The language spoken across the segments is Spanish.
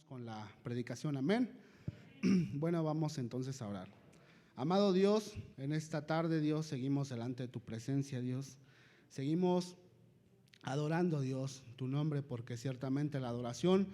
Vamos con la predicación, amén. Bueno, vamos entonces a orar. Amado Dios, en esta tarde, Dios, seguimos delante de tu presencia, Dios. Seguimos adorando, Dios, tu nombre, porque ciertamente la adoración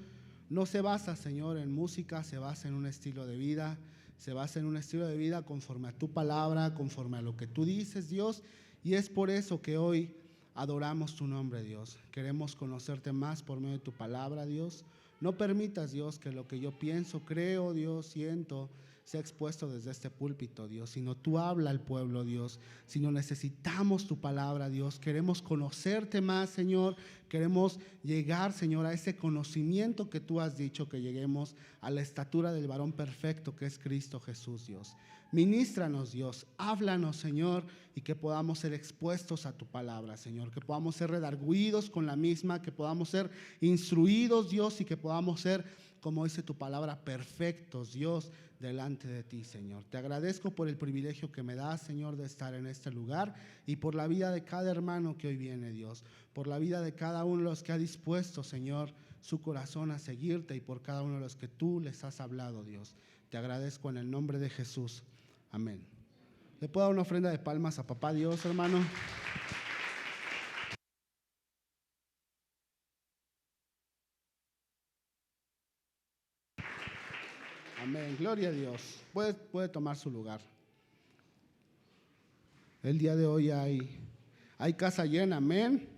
no se basa, Señor, en música, se basa en un estilo de vida, se basa en un estilo de vida conforme a tu palabra, conforme a lo que tú dices, Dios, y es por eso que hoy adoramos tu nombre, Dios. Queremos conocerte más por medio de tu palabra, Dios. No permitas, Dios, que lo que yo pienso, creo, Dios, siento, sea expuesto desde este púlpito, Dios, sino tú habla al pueblo, Dios, sino necesitamos tu palabra, Dios. Queremos conocerte más, Señor. Queremos llegar, Señor, a ese conocimiento que tú has dicho, que lleguemos a la estatura del varón perfecto que es Cristo Jesús, Dios. Ministranos, Dios, háblanos, Señor, y que podamos ser expuestos a tu palabra, Señor, que podamos ser redarguidos con la misma, que podamos ser instruidos, Dios, y que podamos ser, como dice tu palabra, perfectos, Dios, delante de ti, Señor. Te agradezco por el privilegio que me das, Señor, de estar en este lugar y por la vida de cada hermano que hoy viene, Dios, por la vida de cada uno de los que ha dispuesto, Señor, su corazón a seguirte y por cada uno de los que tú les has hablado, Dios. Te agradezco en el nombre de Jesús. Amén. ¿Le puedo dar una ofrenda de palmas a papá Dios, hermano? Amén, gloria a Dios. Puede tomar su lugar. El día de hoy hay casa llena, amén.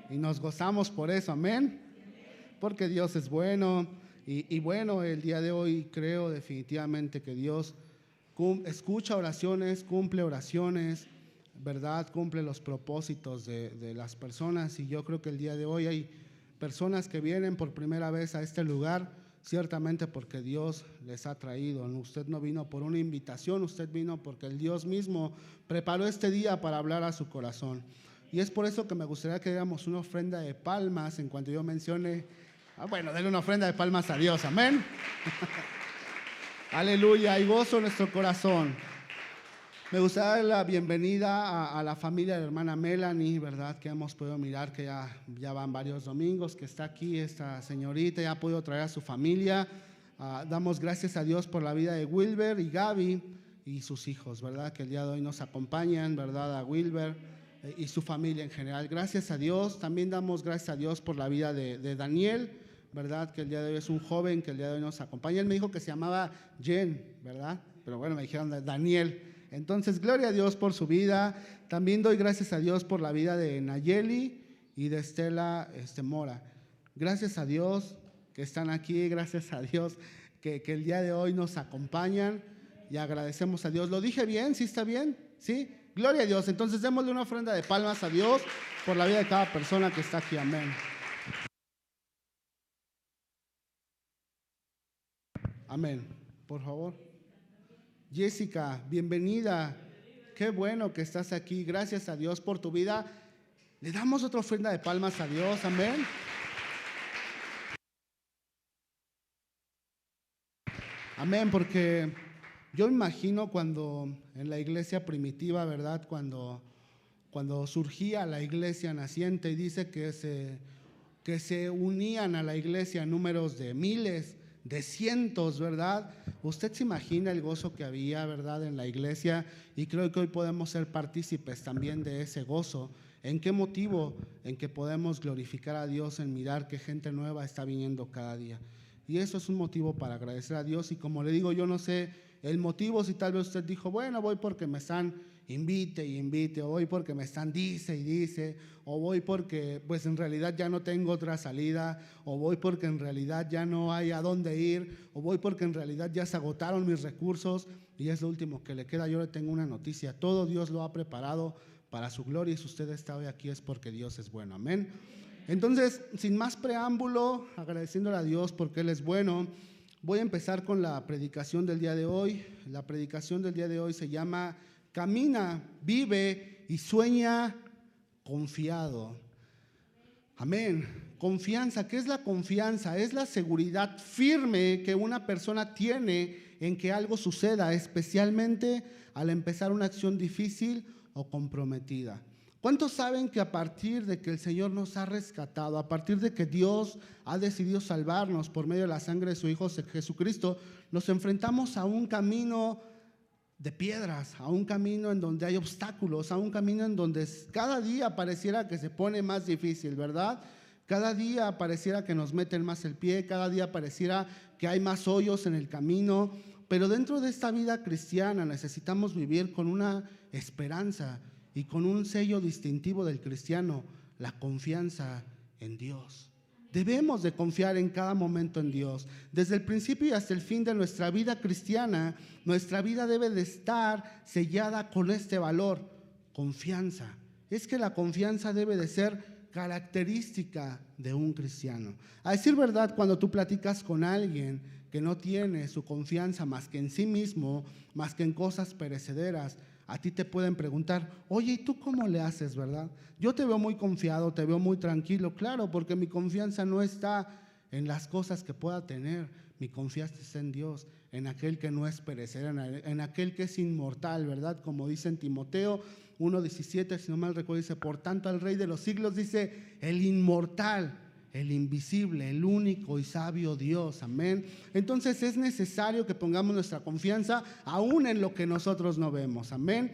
Y nos gozamos por eso, amén. Porque Dios es bueno. Y bueno, el día de hoy creo definitivamente que Dios escucha oraciones, cumple oraciones, ¿verdad? Cumple los propósitos de las personas. Y yo creo que el día de hoy hay personas que vienen por primera vez a este lugar, ciertamente porque Dios les ha traído. Usted no vino por una invitación, usted vino porque el Dios mismo preparó este día para hablar a su corazón. Y es por eso que me gustaría que diéramos una ofrenda de palmas en cuanto yo mencione. Bueno, denle una ofrenda de palmas a Dios, amén. Aleluya, hay gozo en nuestro corazón. Me gustaría dar la bienvenida a la familia de la hermana Melanie, ¿verdad? Que hemos podido mirar que ya van varios domingos, que está aquí esta señorita, ya ha podido traer a su familia. Damos gracias a Dios por la vida de Wilber y Gaby y sus hijos, ¿verdad? Que el día de hoy nos acompañan, ¿verdad? A Wilber y su familia en general. Gracias a Dios. También damos gracias a Dios por la vida de Daniel, ¿verdad? Que el día de hoy es un joven que el día de hoy nos acompaña. Él me dijo que se llamaba Jen, ¿verdad? Pero bueno, me dijeron Daniel. Entonces, gloria a Dios por su vida. También doy gracias a Dios por la vida de Nayeli y de Estela Mora. Gracias a Dios que están aquí, gracias a Dios que el día de hoy nos acompañan y agradecemos a Dios. ¿Lo dije bien? ¿Sí está bien? ¿Sí? Gloria a Dios. Entonces, démosle una ofrenda de palmas a Dios por la vida de cada persona que está aquí. Amén. Amén. Por favor. Jessica, bienvenida. Qué bueno que estás aquí. Gracias a Dios por tu vida. Le damos otra ofrenda de palmas a Dios. Amén. Amén, porque yo imagino cuando en la iglesia primitiva, ¿verdad? Cuando surgía la iglesia naciente y dice que se unían a la iglesia números de miles, de cientos, ¿verdad? Usted se imagina el gozo que había, ¿verdad? En la iglesia, y creo que hoy podemos ser partícipes también de ese gozo. ¿En qué motivo? En que podemos glorificar a Dios, en mirar que gente nueva está viniendo cada día. Y eso es un motivo para agradecer a Dios. Y como le digo, yo no sé el motivo, si tal vez usted dijo, bueno, voy porque me están invite y invite, o voy porque me están dice y dice, o voy porque pues en realidad ya no tengo otra salida, o voy porque en realidad ya no hay a dónde ir, o voy porque en realidad ya se agotaron mis recursos y es lo último que le queda. Yo le tengo una noticia: todo Dios lo ha preparado para su gloria, y si usted está hoy aquí es porque Dios es bueno, amén. Entonces, sin más preámbulo, agradeciéndole a Dios porque Él es bueno, voy a empezar con la predicación del día de hoy. La predicación del día de hoy se llama Camina, vive y sueña confiado. Amén. Confianza. ¿Qué es la confianza? Es la seguridad firme que una persona tiene en que algo suceda, especialmente al empezar una acción difícil o comprometida. ¿Cuántos saben que a partir de que el Señor nos ha rescatado, a partir de que Dios ha decidido salvarnos por medio de la sangre de su Hijo Jesucristo, nos enfrentamos a un camino de piedras, a un camino en donde hay obstáculos, a un camino en donde cada día pareciera que se pone más difícil, ¿verdad? Cada día pareciera que nos meten más el pie, cada día pareciera que hay más hoyos en el camino, pero dentro de esta vida cristiana necesitamos vivir con una esperanza y con un sello distintivo del cristiano, la confianza en Dios. Debemos de confiar en cada momento en Dios. Desde el principio y hasta el fin de nuestra vida cristiana, nuestra vida debe de estar sellada con este valor, confianza. Es que la confianza debe de ser característica de un cristiano. A decir verdad, cuando tú platicas con alguien que no tiene su confianza más que en sí mismo, más que en cosas perecederas, a ti te pueden preguntar, oye, ¿y tú cómo le haces, verdad? Yo te veo muy confiado, te veo muy tranquilo, claro, porque mi confianza no está en las cosas que pueda tener, mi confianza está en Dios, en aquel que no es perecedero, en aquel que es inmortal, ¿verdad? Como dice en Timoteo 1:17, si no mal recuerdo, dice, por tanto al Rey de los siglos, dice, el inmortal, el invisible, el único y sabio Dios, amén. Entonces es necesario que pongamos nuestra confianza aún en lo que nosotros no vemos, amén.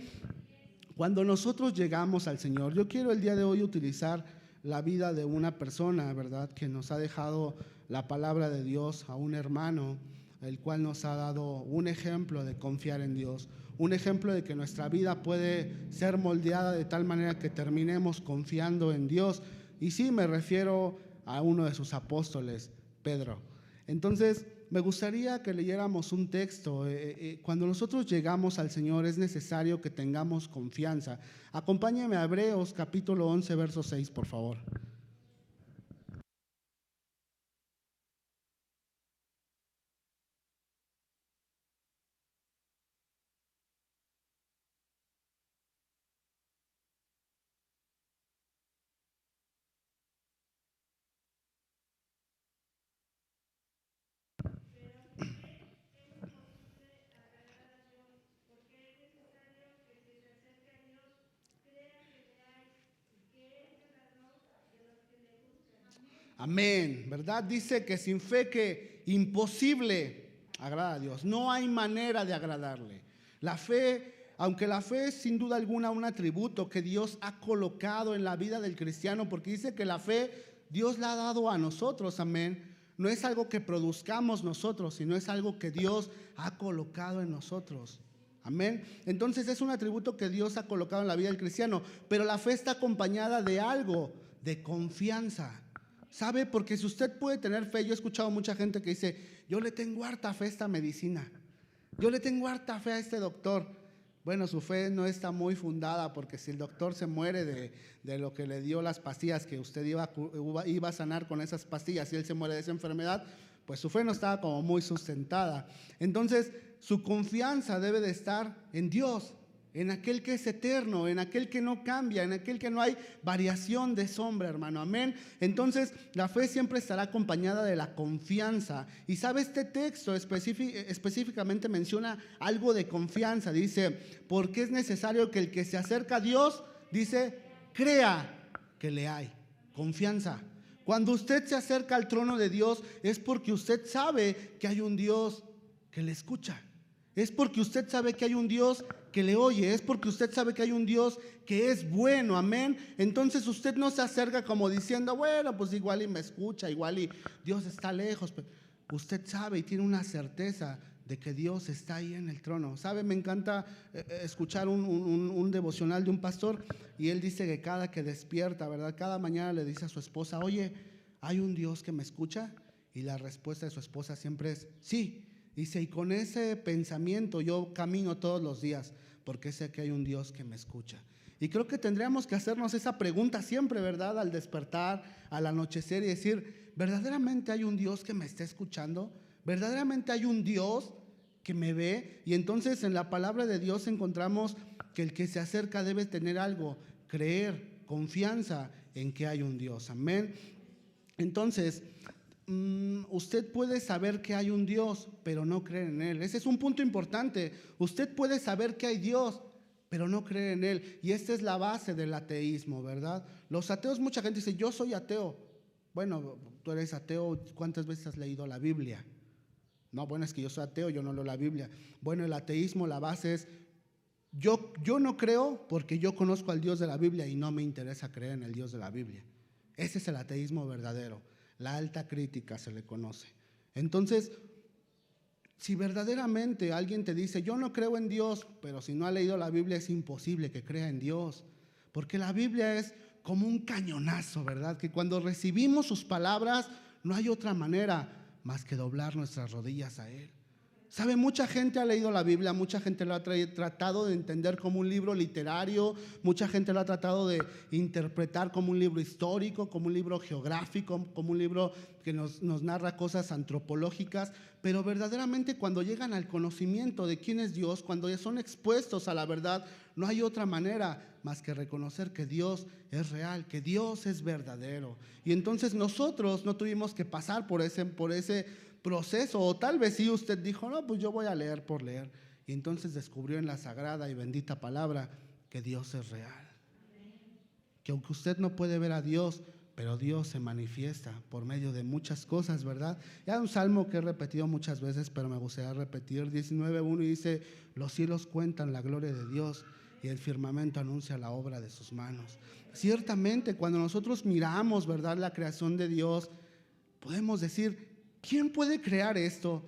Cuando nosotros llegamos al Señor, yo quiero el día de hoy utilizar la vida de una persona, ¿verdad?, que nos ha dejado la palabra de Dios, a un hermano, el cual nos ha dado un ejemplo de confiar en Dios, un ejemplo de que nuestra vida puede ser moldeada de tal manera que terminemos confiando en Dios. Y sí, me refiero a uno de sus apóstoles, Pedro. Entonces, me gustaría que leyéramos un texto. Cuando nosotros llegamos al Señor es necesario que tengamos confianza. Acompáñeme a Hebreos capítulo 11, verso 6, por favor. Amén, ¿verdad? Dice que sin fe que imposible agrada a Dios. No hay manera de agradarle. La fe, aunque la fe es sin duda alguna un atributo que Dios ha colocado en la vida del cristiano, porque dice que la fe Dios la ha dado a nosotros, amén. No es algo que produzcamos nosotros, sino es algo que Dios ha colocado en nosotros. Amén. Entonces es un atributo que Dios ha colocado en la vida del cristiano, pero la fe está acompañada de algo, de confianza. ¿Sabe? Porque si usted puede tener fe, yo he escuchado mucha gente que dice, yo le tengo harta fe a esta medicina, yo le tengo harta fe a este doctor. Bueno, su fe no está muy fundada, porque si el doctor se muere de lo que le dio las pastillas que usted iba a sanar con esas pastillas, y él se muere de esa enfermedad, pues su fe no estaba como muy sustentada. Entonces, su confianza debe de estar en Dios, en aquel que es eterno, en aquel que no cambia, en aquel que no hay variación de sombra, hermano, amén. Entonces la fe siempre estará acompañada de la confianza. Y sabe, este texto específicamente menciona algo de confianza. Dice, porque es necesario que el que se acerca a Dios, dice, crea que le hay. Confianza. Cuando usted se acerca al trono de Dios, es porque usted sabe que hay un Dios que le escucha. Es porque usted sabe que hay un Dios que le oye, es porque usted sabe que hay un Dios que es bueno, amén. Entonces usted no se acerca como diciendo, bueno, pues igual y me escucha, igual y Dios está lejos, pero usted sabe y tiene una certeza de que Dios está ahí en el trono. ¿Sabe? Me encanta escuchar un devocional de un pastor, y él dice que cada que despierta, ¿verdad?, cada mañana le dice a su esposa, oye, ¿hay un Dios que me escucha? Y la respuesta de su esposa siempre es, sí. Dice, y con ese pensamiento yo camino todos los días, porque sé que hay un Dios que me escucha. Y creo que tendríamos que hacernos esa pregunta siempre, ¿verdad?, al despertar, al anochecer, y decir, ¿verdaderamente hay un Dios que me está escuchando? ¿Verdaderamente hay un Dios que me ve? Y entonces en la palabra de Dios encontramos que el que se acerca debe tener algo, creer, confianza en que hay un Dios, amén. Entonces, usted puede saber que hay un Dios, pero no creer en Él. Ese es un punto importante. Usted puede saber que hay Dios, pero no cree en Él. Y esta es la base del ateísmo, ¿verdad? Los ateos, mucha gente dice, yo soy ateo. Bueno, tú eres ateo, ¿cuántas veces has leído la Biblia? No, bueno, es que yo soy ateo, yo no leo la Biblia. Bueno, el ateísmo, la base es, yo no creo porque yo conozco al Dios de la Biblia y no me interesa creer en el Dios de la Biblia. Ese es el ateísmo verdadero. La alta crítica se le conoce. Entonces, si verdaderamente alguien te dice, yo no creo en Dios, pero si no ha leído la Biblia es imposible que crea en Dios, porque la Biblia es como un cañonazo, ¿verdad? Que cuando recibimos sus palabras no hay otra manera más que doblar nuestras rodillas a Él. ¿Sabe? Mucha gente ha leído la Biblia, mucha gente lo ha tratado de entender como un libro literario, mucha gente lo ha tratado de interpretar como un libro histórico, como un libro geográfico, como un libro que nos narra cosas antropológicas, pero verdaderamente cuando llegan al conocimiento de quién es Dios, cuando ya son expuestos a la verdad, no hay otra manera más que reconocer que Dios es real, que Dios es verdadero. Y entonces nosotros no tuvimos que pasar por ese proceso, o tal vez sí usted dijo, no, pues yo voy a leer por leer, y entonces descubrió en la sagrada y bendita palabra que Dios es real, que aunque usted no puede ver a Dios, pero Dios se manifiesta por medio de muchas cosas, ¿verdad? Ya hay un salmo que he repetido muchas veces, pero me gustaría repetir, 19:1, y dice, los cielos cuentan la gloria de Dios y el firmamento anuncia la obra de sus manos. Ciertamente, cuando nosotros miramos, ¿verdad?, la creación de Dios, podemos decir, ¿quién puede crear esto?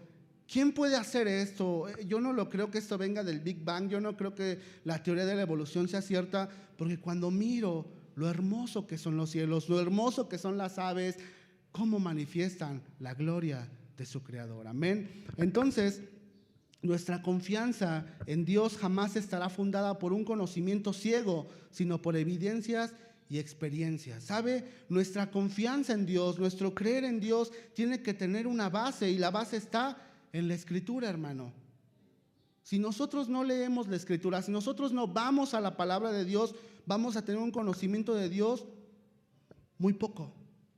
¿Quién puede hacer esto? Yo no lo creo que esto venga del Big Bang, yo no creo que la teoría de la evolución sea cierta, porque cuando miro lo hermoso que son los cielos, lo hermoso que son las aves, cómo manifiestan la gloria de su Creador. Amén. Entonces, nuestra confianza en Dios jamás estará fundada por un conocimiento ciego, sino por evidencias y experiencias. ¿Sabe? Nuestra confianza en Dios, nuestro creer en Dios tiene que tener una base, y la base está en la Escritura, hermano. Si nosotros no leemos la Escritura, si nosotros no vamos a la palabra de Dios, vamos a tener un conocimiento de Dios muy poco.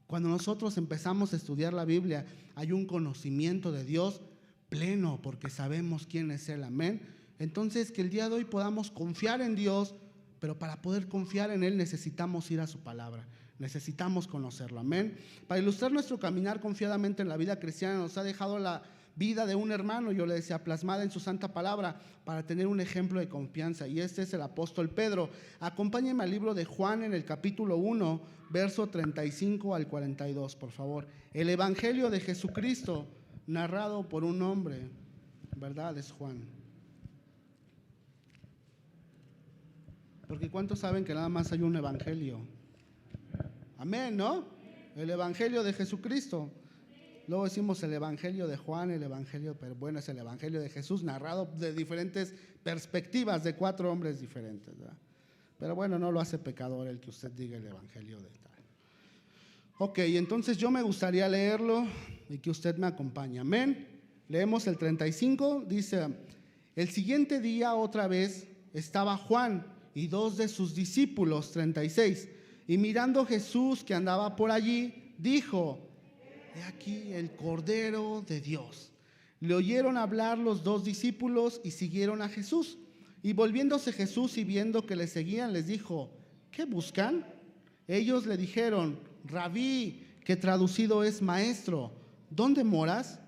Cuando nosotros empezamos a estudiar la Biblia, hay un conocimiento de Dios pleno, porque sabemos quién es Él. Amén. Entonces, que el día de hoy podamos confiar en Dios, pero para poder confiar en Él necesitamos ir a su palabra, necesitamos conocerlo. Amén. Para ilustrar nuestro caminar confiadamente en la vida cristiana, nos ha dejado la vida de un hermano, yo le decía, plasmada en su santa palabra, para tener un ejemplo de confianza, y este es el apóstol Pedro. Acompáñenme al libro de Juan en el capítulo 1, verso 35 al 42, por favor. El evangelio de Jesucristo, narrado por un hombre, ¿verdad? Es Juan. Porque ¿cuántos saben que nada más hay un evangelio? Amén, ¿no? El evangelio de Jesucristo. Luego decimos el evangelio de Juan, el evangelio, pero bueno, es el evangelio de Jesús narrado de diferentes perspectivas de 4 hombres diferentes, ¿verdad? Pero bueno, no lo hace pecador el que usted diga el evangelio de tal. Ok, entonces yo me gustaría leerlo y que usted me acompañe. Amén. Leemos el 35, dice, el siguiente día otra vez estaba Juan y 2 de sus discípulos, 36, y mirando Jesús que andaba por allí, dijo, he aquí el Cordero de Dios. Le oyeron hablar los 2 discípulos y siguieron a Jesús. Y volviéndose Jesús y viendo que le seguían, les dijo, ¿qué buscan? Ellos le dijeron, Rabí, que traducido es maestro, ¿dónde moras?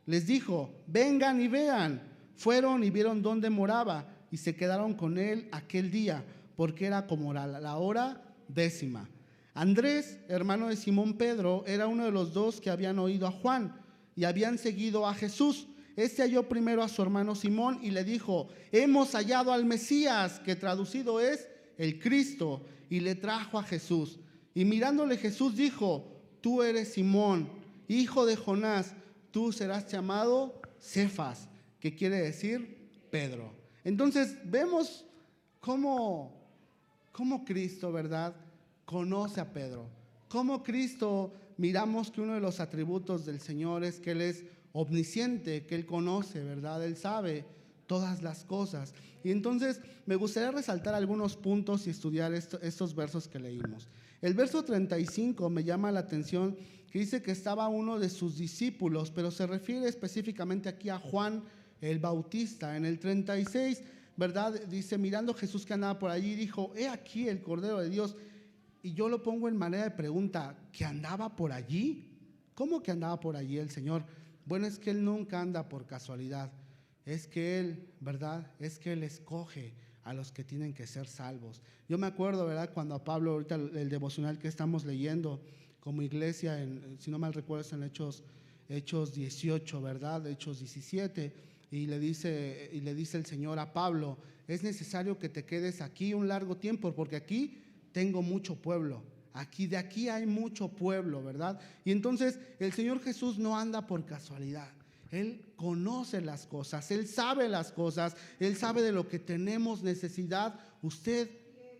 Les dijo, vengan y vean. Fueron y vieron dónde moraba y se quedaron con él aquel día, porque era como la hora 10:00. Andrés, hermano de Simón Pedro, era uno de los 2 que habían oído a Juan y habían seguido a Jesús. Este halló primero a su hermano Simón y le dijo, hemos hallado al Mesías, que traducido es el Cristo, y le trajo a Jesús. Y mirándole Jesús dijo, tú eres Simón, hijo de Jonás, tú serás llamado Cefas, que quiere decir Pedro. Entonces vemos cómo Cristo, ¿verdad?, conoce a Pedro. Cómo Cristo, miramos que uno de los atributos del Señor es que Él es omnisciente, que Él conoce, ¿verdad? Él sabe todas las cosas. Y entonces me gustaría resaltar algunos puntos y estudiar estos versos que leímos. El verso 35 me llama la atención, que dice que estaba uno de sus discípulos, pero se refiere específicamente aquí a Juan el Bautista. En el 36 ¿verdad? Dice, mirando Jesús que andaba por allí, dijo, he aquí el Cordero de Dios. Y yo lo pongo en manera de pregunta, ¿que andaba por allí? ¿Cómo que andaba por allí el Señor? Bueno, es que Él nunca anda por casualidad. Es que Él, ¿verdad? Es que Él escoge a los que tienen que ser salvos. Yo me acuerdo, ¿verdad? Cuando a Pablo, ahorita el devocional que estamos leyendo como iglesia, si no mal recuerdo, es en Hechos 18, ¿verdad? Hechos 17, y le dice el Señor a Pablo, es necesario que te quedes aquí un largo tiempo, porque aquí tengo mucho pueblo. De aquí hay mucho pueblo, ¿verdad? Y entonces el Señor Jesús no anda por casualidad. Él conoce las cosas, Él sabe las cosas, Él sabe de lo que tenemos necesidad, usted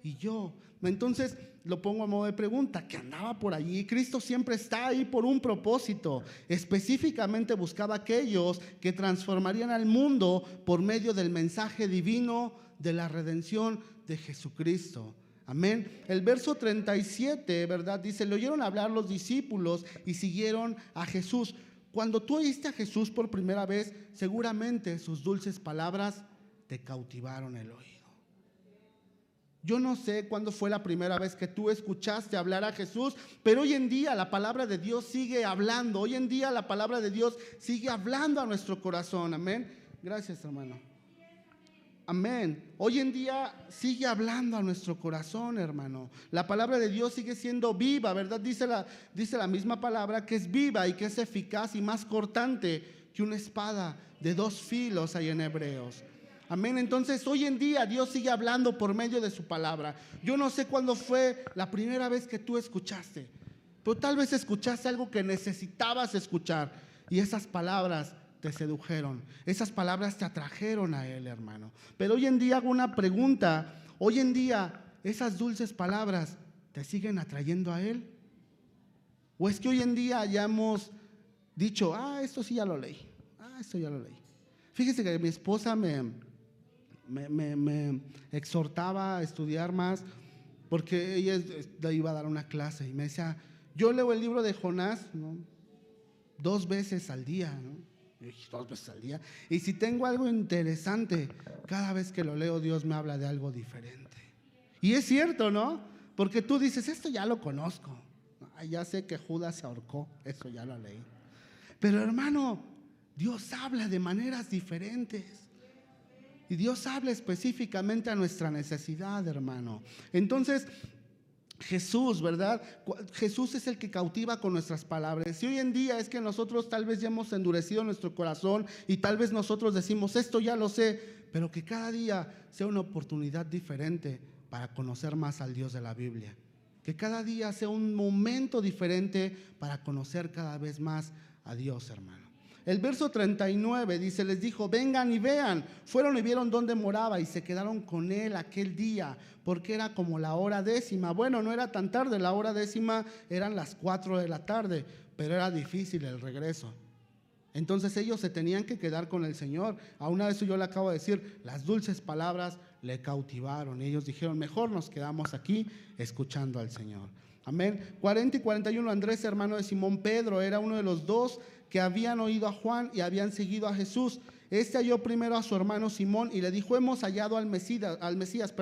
y yo. Entonces lo pongo a modo de pregunta, ¿que andaba por allí? Cristo siempre está ahí por un propósito. Específicamente buscaba a aquellos que transformarían al mundo por medio del mensaje divino de la redención de Jesucristo. Amén. El verso 37, ¿verdad? Dice, le oyeron hablar los discípulos y siguieron a Jesús. Cuando tú oíste a Jesús por primera vez, seguramente sus dulces palabras te cautivaron el oído. Yo no sé cuándo fue la primera vez que tú escuchaste hablar a Jesús, pero hoy en día la palabra de Dios sigue hablando. Hoy en día la palabra de Dios sigue hablando a nuestro corazón. Amén. Gracias, hermano. Amén. Hoy en día sigue hablando a nuestro corazón, hermano. La palabra de Dios sigue siendo viva, ¿verdad? Dice la misma palabra que es viva y que es eficaz y más cortante que una espada de 2 filos ahí en Hebreos. Amén. Entonces hoy en día Dios sigue hablando por medio de su palabra. Yo no sé cuándo fue la primera vez que tú escuchaste, pero tal vez escuchaste algo que necesitabas escuchar y esas palabras te sedujeron, esas palabras te atrajeron a Él, hermano. Pero hoy en día hago una pregunta, hoy en día esas dulces palabras te siguen atrayendo a Él, o es que hoy en día ya hemos dicho, esto sí ya lo leí, esto ya lo leí. Fíjese que mi esposa me exhortaba a estudiar más, porque ella le iba a dar una clase y me decía, yo leo el libro de Jonás, ¿no? 2 veces al día, ¿no? 2 veces al día. Y si tengo algo interesante, cada vez que lo leo Dios me habla de algo diferente. Y es cierto, ¿no? Porque tú dices, esto ya lo conozco. Ya sé que Judas se ahorcó, eso ya lo leí. Pero hermano, Dios habla de maneras diferentes. Y Dios habla específicamente a nuestra necesidad, hermano. Entonces, Jesús, ¿verdad? Jesús es el que cautiva con nuestras palabras. Y hoy en día es que nosotros tal vez ya hemos endurecido nuestro corazón y tal vez nosotros decimos, esto ya lo sé, pero que cada día sea una oportunidad diferente para conocer más al Dios de la Biblia. Que cada día sea un momento diferente para conocer cada vez más a Dios, hermano. El verso 39 dice, les dijo, vengan y vean. Fueron y vieron dónde moraba y se quedaron con él aquel día, porque era como la hora 10:00. Bueno, no era tan tarde, la hora 10:00 eran las 4 de la tarde, pero era difícil el regreso. Entonces ellos se tenían que quedar con el Señor. Aún a eso yo le acabo de decir, las dulces palabras le cautivaron. Y ellos dijeron, mejor nos quedamos aquí escuchando al Señor. Amén. 40 y 41, Andrés, hermano de Simón Pedro, era uno de los 2 que habían oído a Juan y habían seguido a Jesús. Este halló primero a su hermano Simón y le dijo, hemos hallado al Mesías,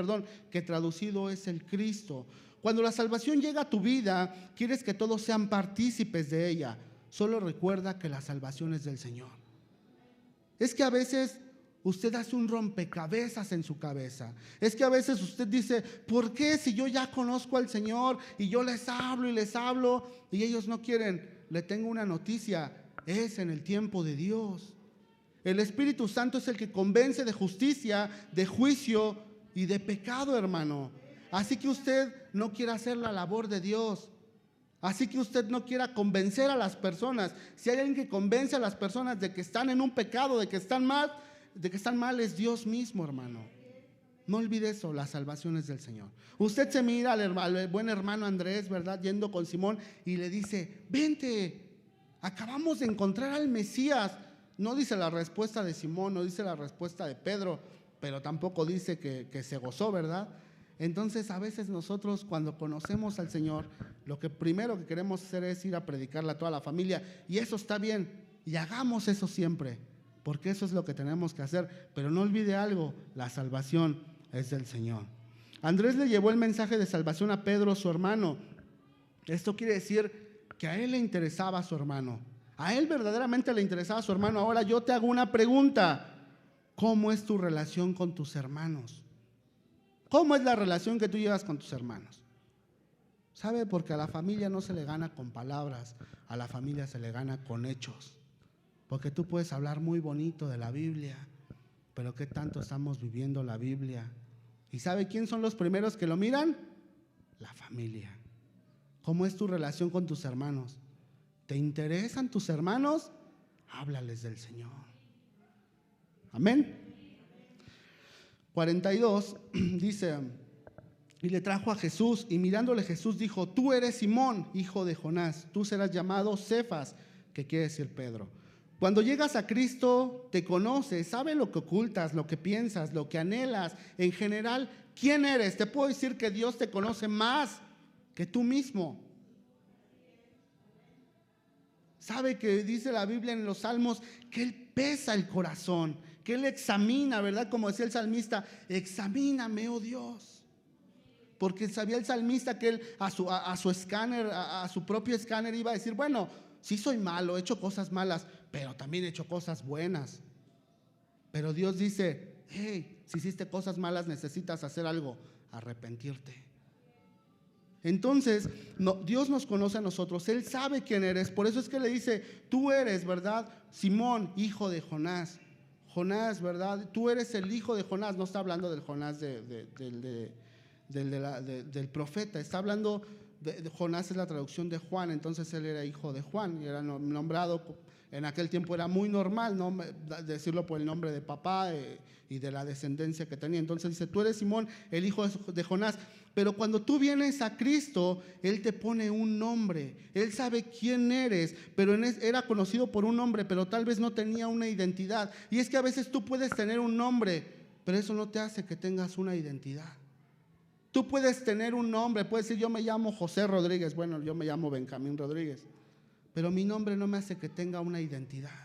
que traducido es el Cristo. Cuando la salvación llega a tu vida, quieres que todos sean partícipes de ella. Solo recuerda que la salvación es del Señor. Es que a veces usted hace un rompecabezas en su cabeza. Es que a veces usted dice, ¿por qué si yo ya conozco al Señor y yo les hablo y ellos no quieren? Le tengo una noticia, es en el tiempo de Dios. El Espíritu Santo es el que convence de justicia, de juicio y de pecado, hermano. Así que usted no quiere hacer la labor de Dios. Así que usted no quiera convencer a las personas. Si hay alguien que convence a las personas de que están en un pecado, de que están mal, es Dios mismo, hermano. No olvide eso, la salvación es del Señor. Usted se mira al buen hermano Andrés, ¿verdad? Yendo con Simón y le dice, vente, acabamos de encontrar al Mesías. No dice la respuesta de Simón, no dice la respuesta de Pedro, pero tampoco dice que se gozó, ¿verdad? Entonces a veces nosotros cuando conocemos al Señor, lo que primero que queremos hacer es ir a predicarle a toda la familia, y eso está bien, y hagamos eso siempre, porque eso es lo que tenemos que hacer. Pero no olvide algo, la salvación es del Señor. Andrés le llevó el mensaje de salvación a Pedro, su hermano. Esto quiere decir que a él le interesaba a su hermano. A él verdaderamente le interesaba a su hermano. Ahora yo te hago una pregunta. ¿Cómo es tu relación con tus hermanos? ¿Cómo es la relación que tú llevas con tus hermanos? ¿Sabe? Porque a la familia no se le gana con palabras, a la familia se le gana con hechos. Porque tú puedes hablar muy bonito de la Biblia, pero ¿qué tanto estamos viviendo la Biblia? ¿Y sabe quién son los primeros que lo miran? La familia. ¿Cómo es tu relación con tus hermanos? ¿Te interesan tus hermanos? Háblales del Señor. Amén. 42 dice: y le trajo a Jesús, y mirándole Jesús dijo: tú eres Simón, hijo de Jonás, tú serás llamado Cefas, que quiere decir Pedro. Cuando llegas a Cristo, te conoce, sabe lo que ocultas, lo que piensas, lo que anhelas. En general, ¿quién eres? Te puedo decir que Dios te conoce más que tú mismo. Sabe que dice la Biblia en los Salmos que Él pesa el corazón, que Él examina, ¿verdad? Como decía el salmista: examíname, oh Dios. Porque sabía el salmista que él a su escáner, a su propio escáner, iba a decir: bueno, sí soy malo, he hecho cosas malas, pero también he hecho cosas buenas. Pero Dios dice: hey, si hiciste cosas malas, necesitas hacer algo, arrepentirte. Entonces, no, Dios nos conoce a nosotros, Él sabe quién eres. Por eso es que le dice: tú eres, ¿verdad? Simón, hijo de Jonás. Jonás, ¿verdad? Tú eres el hijo de Jonás. No está hablando del Jonás del profeta, está hablando de Jonás, es la traducción de Juan. Entonces él era hijo de Juan y era nombrado. En aquel tiempo era muy normal, ¿no?, decirlo por el nombre de papá y de la descendencia que tenía. Entonces dice: tú eres Simón, el hijo de Jonás. Pero cuando tú vienes a Cristo, Él te pone un nombre. Él sabe quién eres, pero era conocido por un nombre, pero tal vez no tenía una identidad. Y es que a veces tú puedes tener un nombre, pero eso no te hace que tengas una identidad. Tú puedes tener un nombre, puedes decir: yo me llamo José Rodríguez. Bueno, yo me llamo Benjamín Rodríguez, pero mi nombre no me hace que tenga una identidad.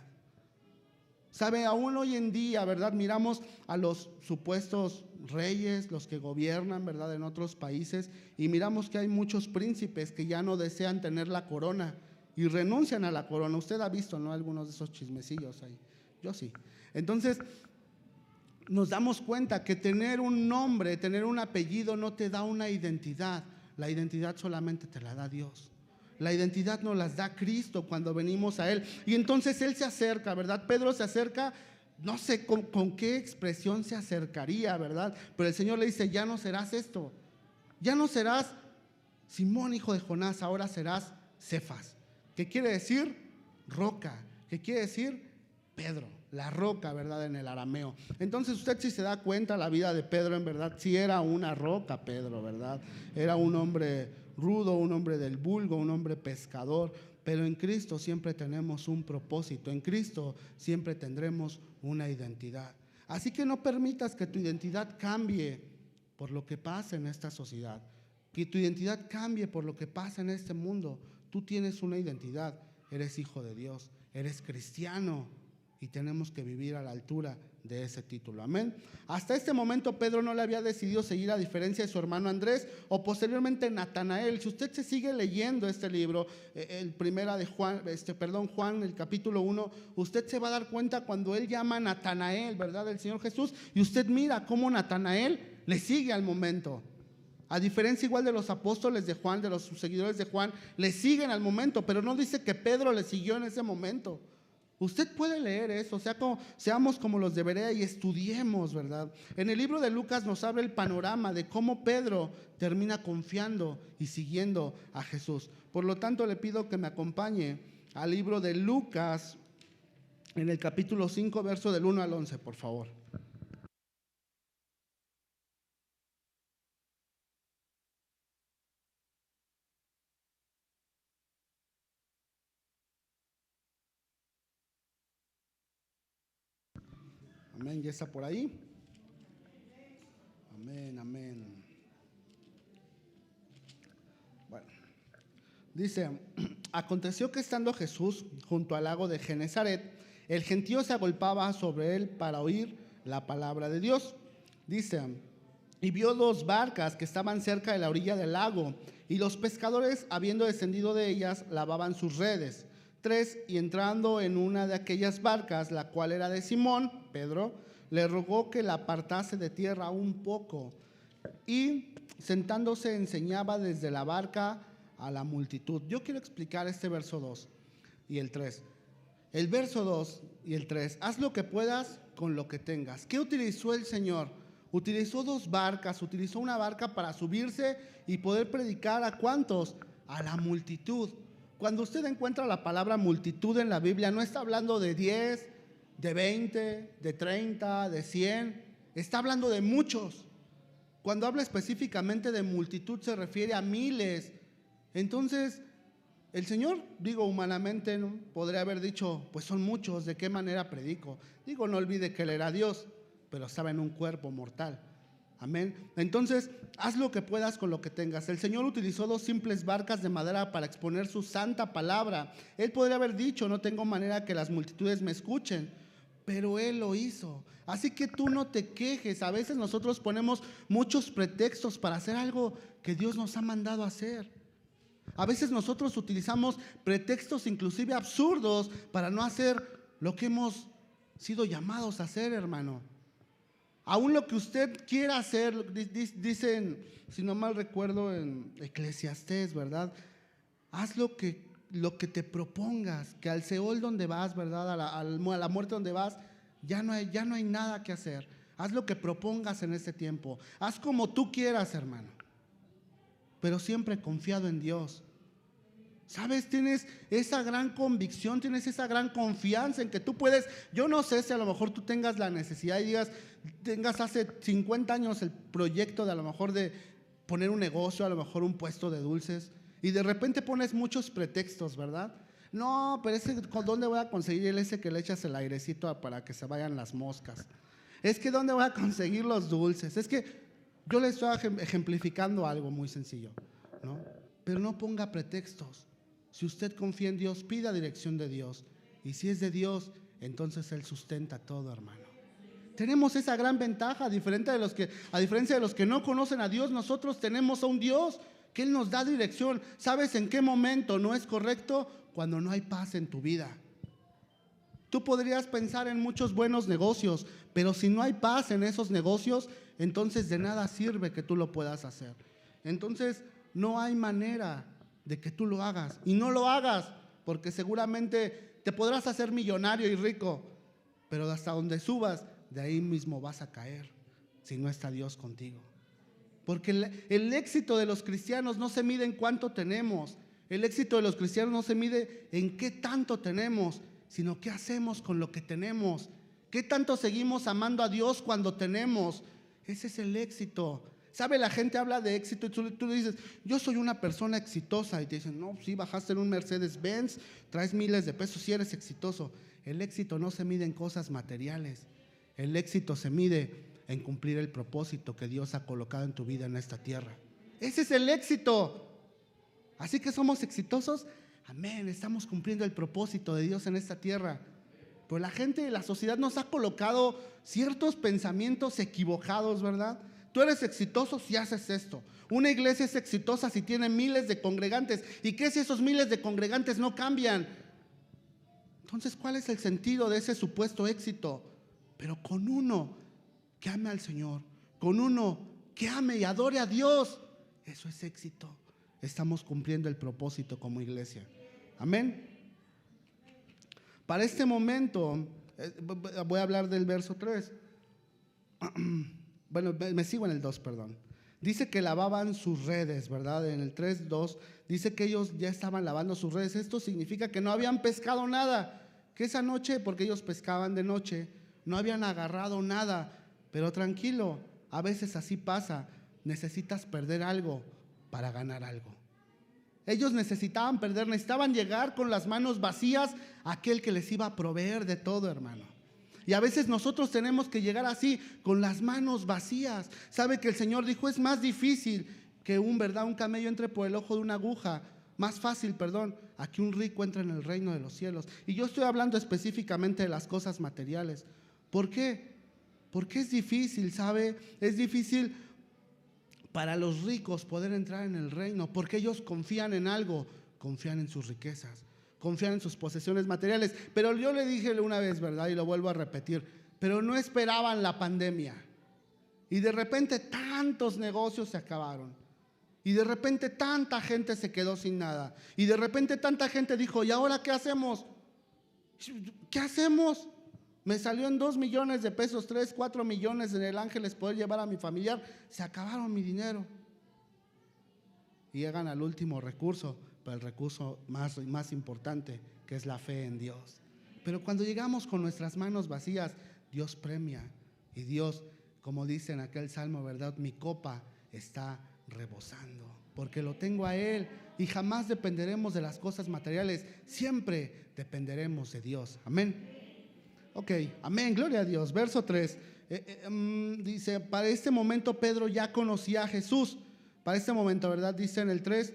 Sabe, aún hoy en día, ¿verdad?, miramos a los supuestos reyes, los que gobiernan, ¿verdad?, en otros países, y miramos que hay muchos príncipes que ya no desean tener la corona y renuncian a la corona. Usted ha visto, ¿no?, algunos de esos chismecillos ahí. Yo sí. Entonces, nos damos cuenta que tener un nombre, tener un apellido no te da una identidad. La identidad solamente te la da Dios. La identidad nos las da Cristo cuando venimos a Él. Y entonces Él se acerca, ¿verdad? Pedro se acerca, no sé con qué expresión se acercaría, ¿verdad? Pero el Señor le dice: ya no serás esto. Ya no serás Simón, hijo de Jonás, ahora serás Cefas. ¿Qué quiere decir? Roca. ¿Qué quiere decir? Pedro, la roca, ¿verdad?, en el arameo. Entonces usted, si se da cuenta, la vida de Pedro en verdad sí era una roca. Pedro, ¿verdad? Era un hombre rudo, un hombre del vulgo, un hombre pescador. Pero en Cristo siempre tenemos un propósito, en Cristo siempre tendremos una identidad. Así que no permitas que tu identidad cambie por lo que pasa en esta sociedad, que tu identidad cambie por lo que pasa en este mundo. Tú tienes una identidad, eres hijo de Dios, eres cristiano, y tenemos que vivir a la altura de ese título. Amén. Hasta este momento Pedro no le había decidido seguir, a diferencia de su hermano Andrés o posteriormente Natanael. Si usted se sigue leyendo este libro, el primera de Juan, Juan, el capítulo 1, usted se va a dar cuenta cuando él llama a Natanael, ¿verdad?, el Señor Jesús, y usted mira cómo Natanael le sigue al momento. A diferencia igual de los apóstoles de Juan, de los seguidores de Juan, le siguen al momento, pero no dice que Pedro le siguió en ese momento. Usted puede leer eso, seamos como los de Berea y estudiemos, ¿verdad? En el libro de Lucas nos abre el panorama de cómo Pedro termina confiando y siguiendo a Jesús. Por lo tanto, le pido que me acompañe al libro de Lucas, en el capítulo 5, verso del 1 al 11, por favor. Amén, ¿ya está por ahí? Amén, amén. Bueno, dice: aconteció que estando Jesús junto al lago de Genezaret, El gentío se agolpaba sobre él para oír la palabra de Dios. Dice, y vio 2 barcas que estaban cerca de la orilla del lago, y los pescadores, habiendo descendido de ellas, lavaban sus redes. 3, y entrando en una de aquellas barcas, la cual era de Simón, Pedro, le rogó que la apartase de tierra un poco, y sentándose enseñaba desde la barca a la multitud. Yo quiero explicar este verso 2 y el 3. El verso 2 y el 3, haz lo que puedas con lo que tengas. ¿Qué utilizó el Señor? Utilizó 2 barcas, utilizó una barca para subirse y poder predicar ¿a cuántos? A la multitud. Cuando usted encuentra la palabra multitud en la Biblia, no está hablando de 10, de 20, de 30, de 100, está hablando de muchos. Cuando habla específicamente de multitud se refiere a miles. Entonces, el Señor, humanamente, ¿no?, podría haber dicho, pues son muchos, ¿de qué manera predico? No olvide que Él era Dios, pero estaba en un cuerpo mortal. Amén. Entonces, haz lo que puedas con lo que tengas. El Señor utilizó 2 simples barcas de madera para exponer su santa palabra. Él podría haber dicho, no tengo manera que las multitudes me escuchen, pero Él lo hizo. Así que tú no te quejes. A veces nosotros ponemos muchos pretextos para hacer algo que Dios nos ha mandado a hacer. A veces nosotros utilizamos pretextos inclusive absurdos para no hacer lo que hemos sido llamados a hacer, hermano. Aún lo que usted quiera hacer, dicen, si no mal recuerdo en Eclesiastés, ¿verdad? Haz lo que te propongas, que al Seol donde vas, ¿verdad? A la muerte donde vas, ya no hay nada que hacer. Haz lo que propongas en ese tiempo. Haz como tú quieras, hermano, pero siempre confiado en Dios. ¿Sabes? Tienes esa gran convicción, tienes esa gran confianza en que tú puedes. Yo no sé si a lo mejor tú tengas la necesidad y tengas hace 50 años el proyecto de a lo mejor de poner un negocio, a lo mejor un puesto de dulces, y de repente pones muchos pretextos, ¿verdad? No, pero ¿dónde voy a conseguir ese que le echas el airecito para que se vayan las moscas? Es que ¿dónde voy a conseguir los dulces? Es que yo le estoy ejemplificando algo muy sencillo, ¿no? Pero no ponga pretextos. Si usted confía en Dios, pida dirección de Dios. Y si es de Dios, entonces Él sustenta todo, hermano. Tenemos esa gran ventaja, a diferencia de los que no conocen a Dios. Nosotros tenemos a un Dios que Él nos da dirección. ¿Sabes en qué momento no es correcto? Cuando no hay paz en tu vida. Tú podrías pensar en muchos buenos negocios, pero si no hay paz en esos negocios, entonces de nada sirve que tú lo puedas hacer. Entonces no hay manera de que tú lo hagas, y no lo hagas, porque seguramente te podrás hacer millonario y rico, pero hasta donde subas, de ahí mismo vas a caer, si no está Dios contigo. Porque el éxito de los cristianos no se mide en cuánto tenemos, el éxito de los cristianos no se mide en qué tanto tenemos, sino qué hacemos con lo que tenemos, qué tanto seguimos amando a Dios cuando tenemos. Ese es el éxito. ¿Sabe? La gente habla de éxito y tú le dices, yo soy una persona exitosa, y te dicen, no, sí, bajaste en un Mercedes-Benz, traes miles de pesos, sí eres exitoso. El éxito no se mide en cosas materiales, el éxito se mide en cumplir el propósito que Dios ha colocado en tu vida en esta tierra. Ese es el éxito. Así que somos exitosos, amén, estamos cumpliendo el propósito de Dios en esta tierra. Pues la gente de la sociedad nos ha colocado ciertos pensamientos equivocados, ¿verdad? Tú eres exitoso si haces esto. Una iglesia es exitosa si tiene miles de congregantes. ¿Y qué si esos miles de congregantes no cambian? Entonces, ¿cuál es el sentido de ese supuesto éxito? Pero con uno que ame al Señor, con uno que ame y adore a Dios, eso es éxito. Estamos cumpliendo el propósito como iglesia. Amén. Para este momento, voy a hablar del verso 3. Bueno, me sigo en el 2, perdón. Dice que lavaban sus redes, ¿verdad? En el 3:2 dice que ellos ya estaban lavando sus redes. Esto significa que no habían pescado nada, que esa noche, porque ellos pescaban de noche, no habían agarrado nada. Pero tranquilo, a veces así pasa. Necesitas perder algo para ganar algo. Ellos necesitaban llegar con las manos vacías a aquel que les iba a proveer de todo, hermano. Y a veces nosotros tenemos que llegar así, con las manos vacías. ¿Sabe que el Señor dijo, es más difícil que un camello entre por el ojo de una aguja más fácil, a que un rico entre en el reino de los cielos. Y yo estoy hablando específicamente de las cosas materiales. ¿Por qué? Porque es difícil, ¿sabe? Es difícil para los ricos poder entrar en el reino, porque ellos confían en algo, confían en sus riquezas, confían en sus posesiones materiales. Pero yo le dije una vez, ¿verdad? Y lo vuelvo a repetir, pero no esperaban la pandemia. Y de repente tantos negocios se acabaron. Y de repente tanta gente se quedó sin nada. Y de repente tanta gente dijo, ¿y ahora qué hacemos? ¿Qué hacemos? Me salió en 2 millones de pesos, 3, 4 millones en el Ángeles poder llevar a mi familiar. Se acabaron mi dinero. Y llegan al último recurso, pero el recurso más importante, que es la fe en Dios. Pero cuando llegamos con nuestras manos vacías, Dios premia. Y Dios, como dice en aquel salmo, ¿verdad? Mi copa está rebosando, porque lo tengo a Él. Y jamás dependeremos de las cosas materiales, siempre dependeremos de Dios. Amén. Ok, amén, gloria a Dios. Verso 3, dice, para este momento Pedro ya conocía a Jesús. Para este momento, ¿verdad? Dice en el 3,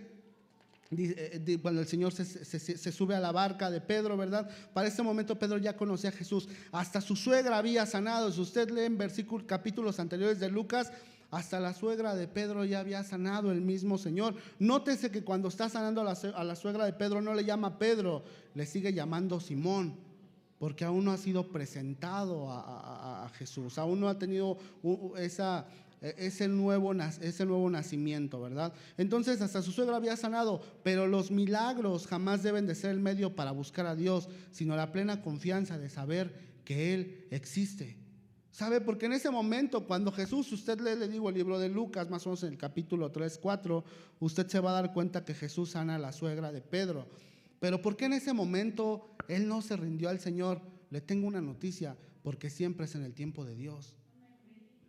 cuando el Señor se sube a la barca de Pedro, ¿verdad? Para este momento Pedro ya conocía a Jesús. Hasta su suegra había sanado. Si usted lee en capítulos anteriores de Lucas, hasta la suegra de Pedro ya había sanado el mismo Señor. Nótese que cuando está sanando a la suegra de Pedro no le llama Pedro, le sigue llamando Simón, porque aún no ha sido presentado a Jesús, aún no ha tenido ese nuevo nacimiento, ¿verdad? Entonces hasta su suegra había sanado, pero los milagros jamás deben de ser el medio para buscar a Dios, sino la plena confianza de saber que Él existe. ¿Sabe? Porque en ese momento, cuando Jesús, usted le digo el libro de Lucas, más o menos en el capítulo 3, 4, usted se va a dar cuenta que Jesús sana a la suegra de Pedro. Pero ¿por qué en ese momento Él no se rindió al Señor? Le tengo una noticia, porque siempre es en el tiempo de Dios.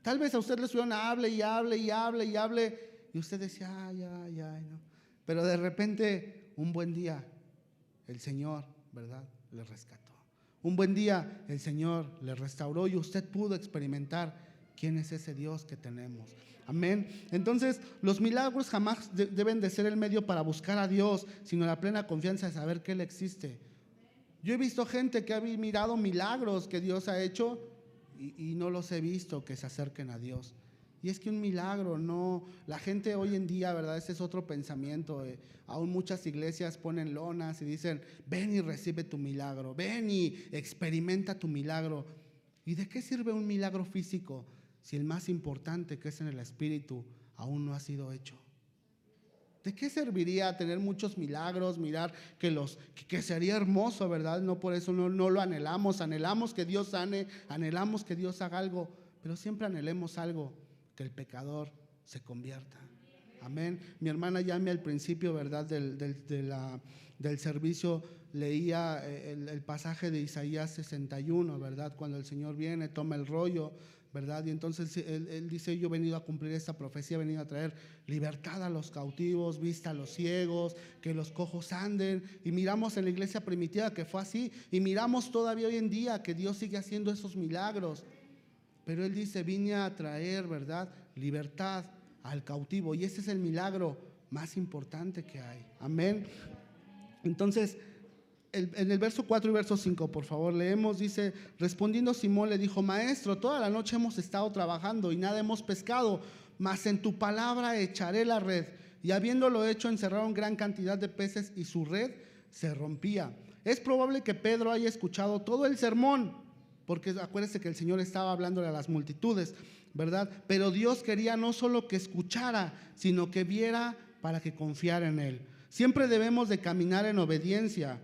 Tal vez a usted le estuvieron hable y usted decía, ya, no. Pero de repente, un buen día, el Señor, ¿verdad?, le rescató. Un buen día el Señor le restauró y usted pudo experimentar quién es ese Dios que tenemos. Amén. Entonces, los milagros jamás deben de ser el medio para buscar a Dios, sino la plena confianza de saber que Él existe. Yo he visto gente que ha mirado milagros que Dios ha hecho y no los he visto que se acerquen a Dios. Y es que un milagro no, la gente hoy en día, ¿verdad? Ese es otro pensamiento. Aún muchas iglesias ponen lonas y dicen, ven y recibe tu milagro, ven y experimenta tu milagro. ¿Y de qué sirve un milagro físico si el más importante, que es en el espíritu, aún no ha sido hecho? ¿De qué serviría tener muchos milagros, mirar que sería hermoso, ¿verdad? No, por eso no lo anhelamos que Dios sane, anhelamos que Dios haga algo, pero siempre anhelemos algo, que el pecador se convierta. Amén. Mi hermana Yami al principio, ¿verdad?, del servicio leía el pasaje de Isaías 61, ¿verdad? Cuando el Señor viene, toma el rollo, ¿verdad? Y entonces él dice, yo he venido a cumplir esta profecía, he venido a traer libertad a los cautivos, vista a los ciegos, que los cojos anden. Y miramos en la iglesia primitiva que fue así, y miramos todavía hoy en día que Dios sigue haciendo esos milagros. Pero Él dice, vine a traer, ¿verdad?, libertad al cautivo. Y ese es el milagro más importante que hay. Amén. Entonces, en el verso 4 y verso 5, por favor, leemos, dice, respondiendo Simón le dijo, maestro, toda la noche hemos estado trabajando y nada hemos pescado, mas en tu palabra echaré la red. Y habiéndolo hecho, encerraron gran cantidad de peces y su red se rompía. Es probable que Pedro haya escuchado todo el sermón, porque acuérdense que el Señor estaba hablándole a las multitudes, ¿verdad? Pero Dios quería no solo que escuchara, sino que viera para que confiara en Él. Siempre debemos de caminar en obediencia.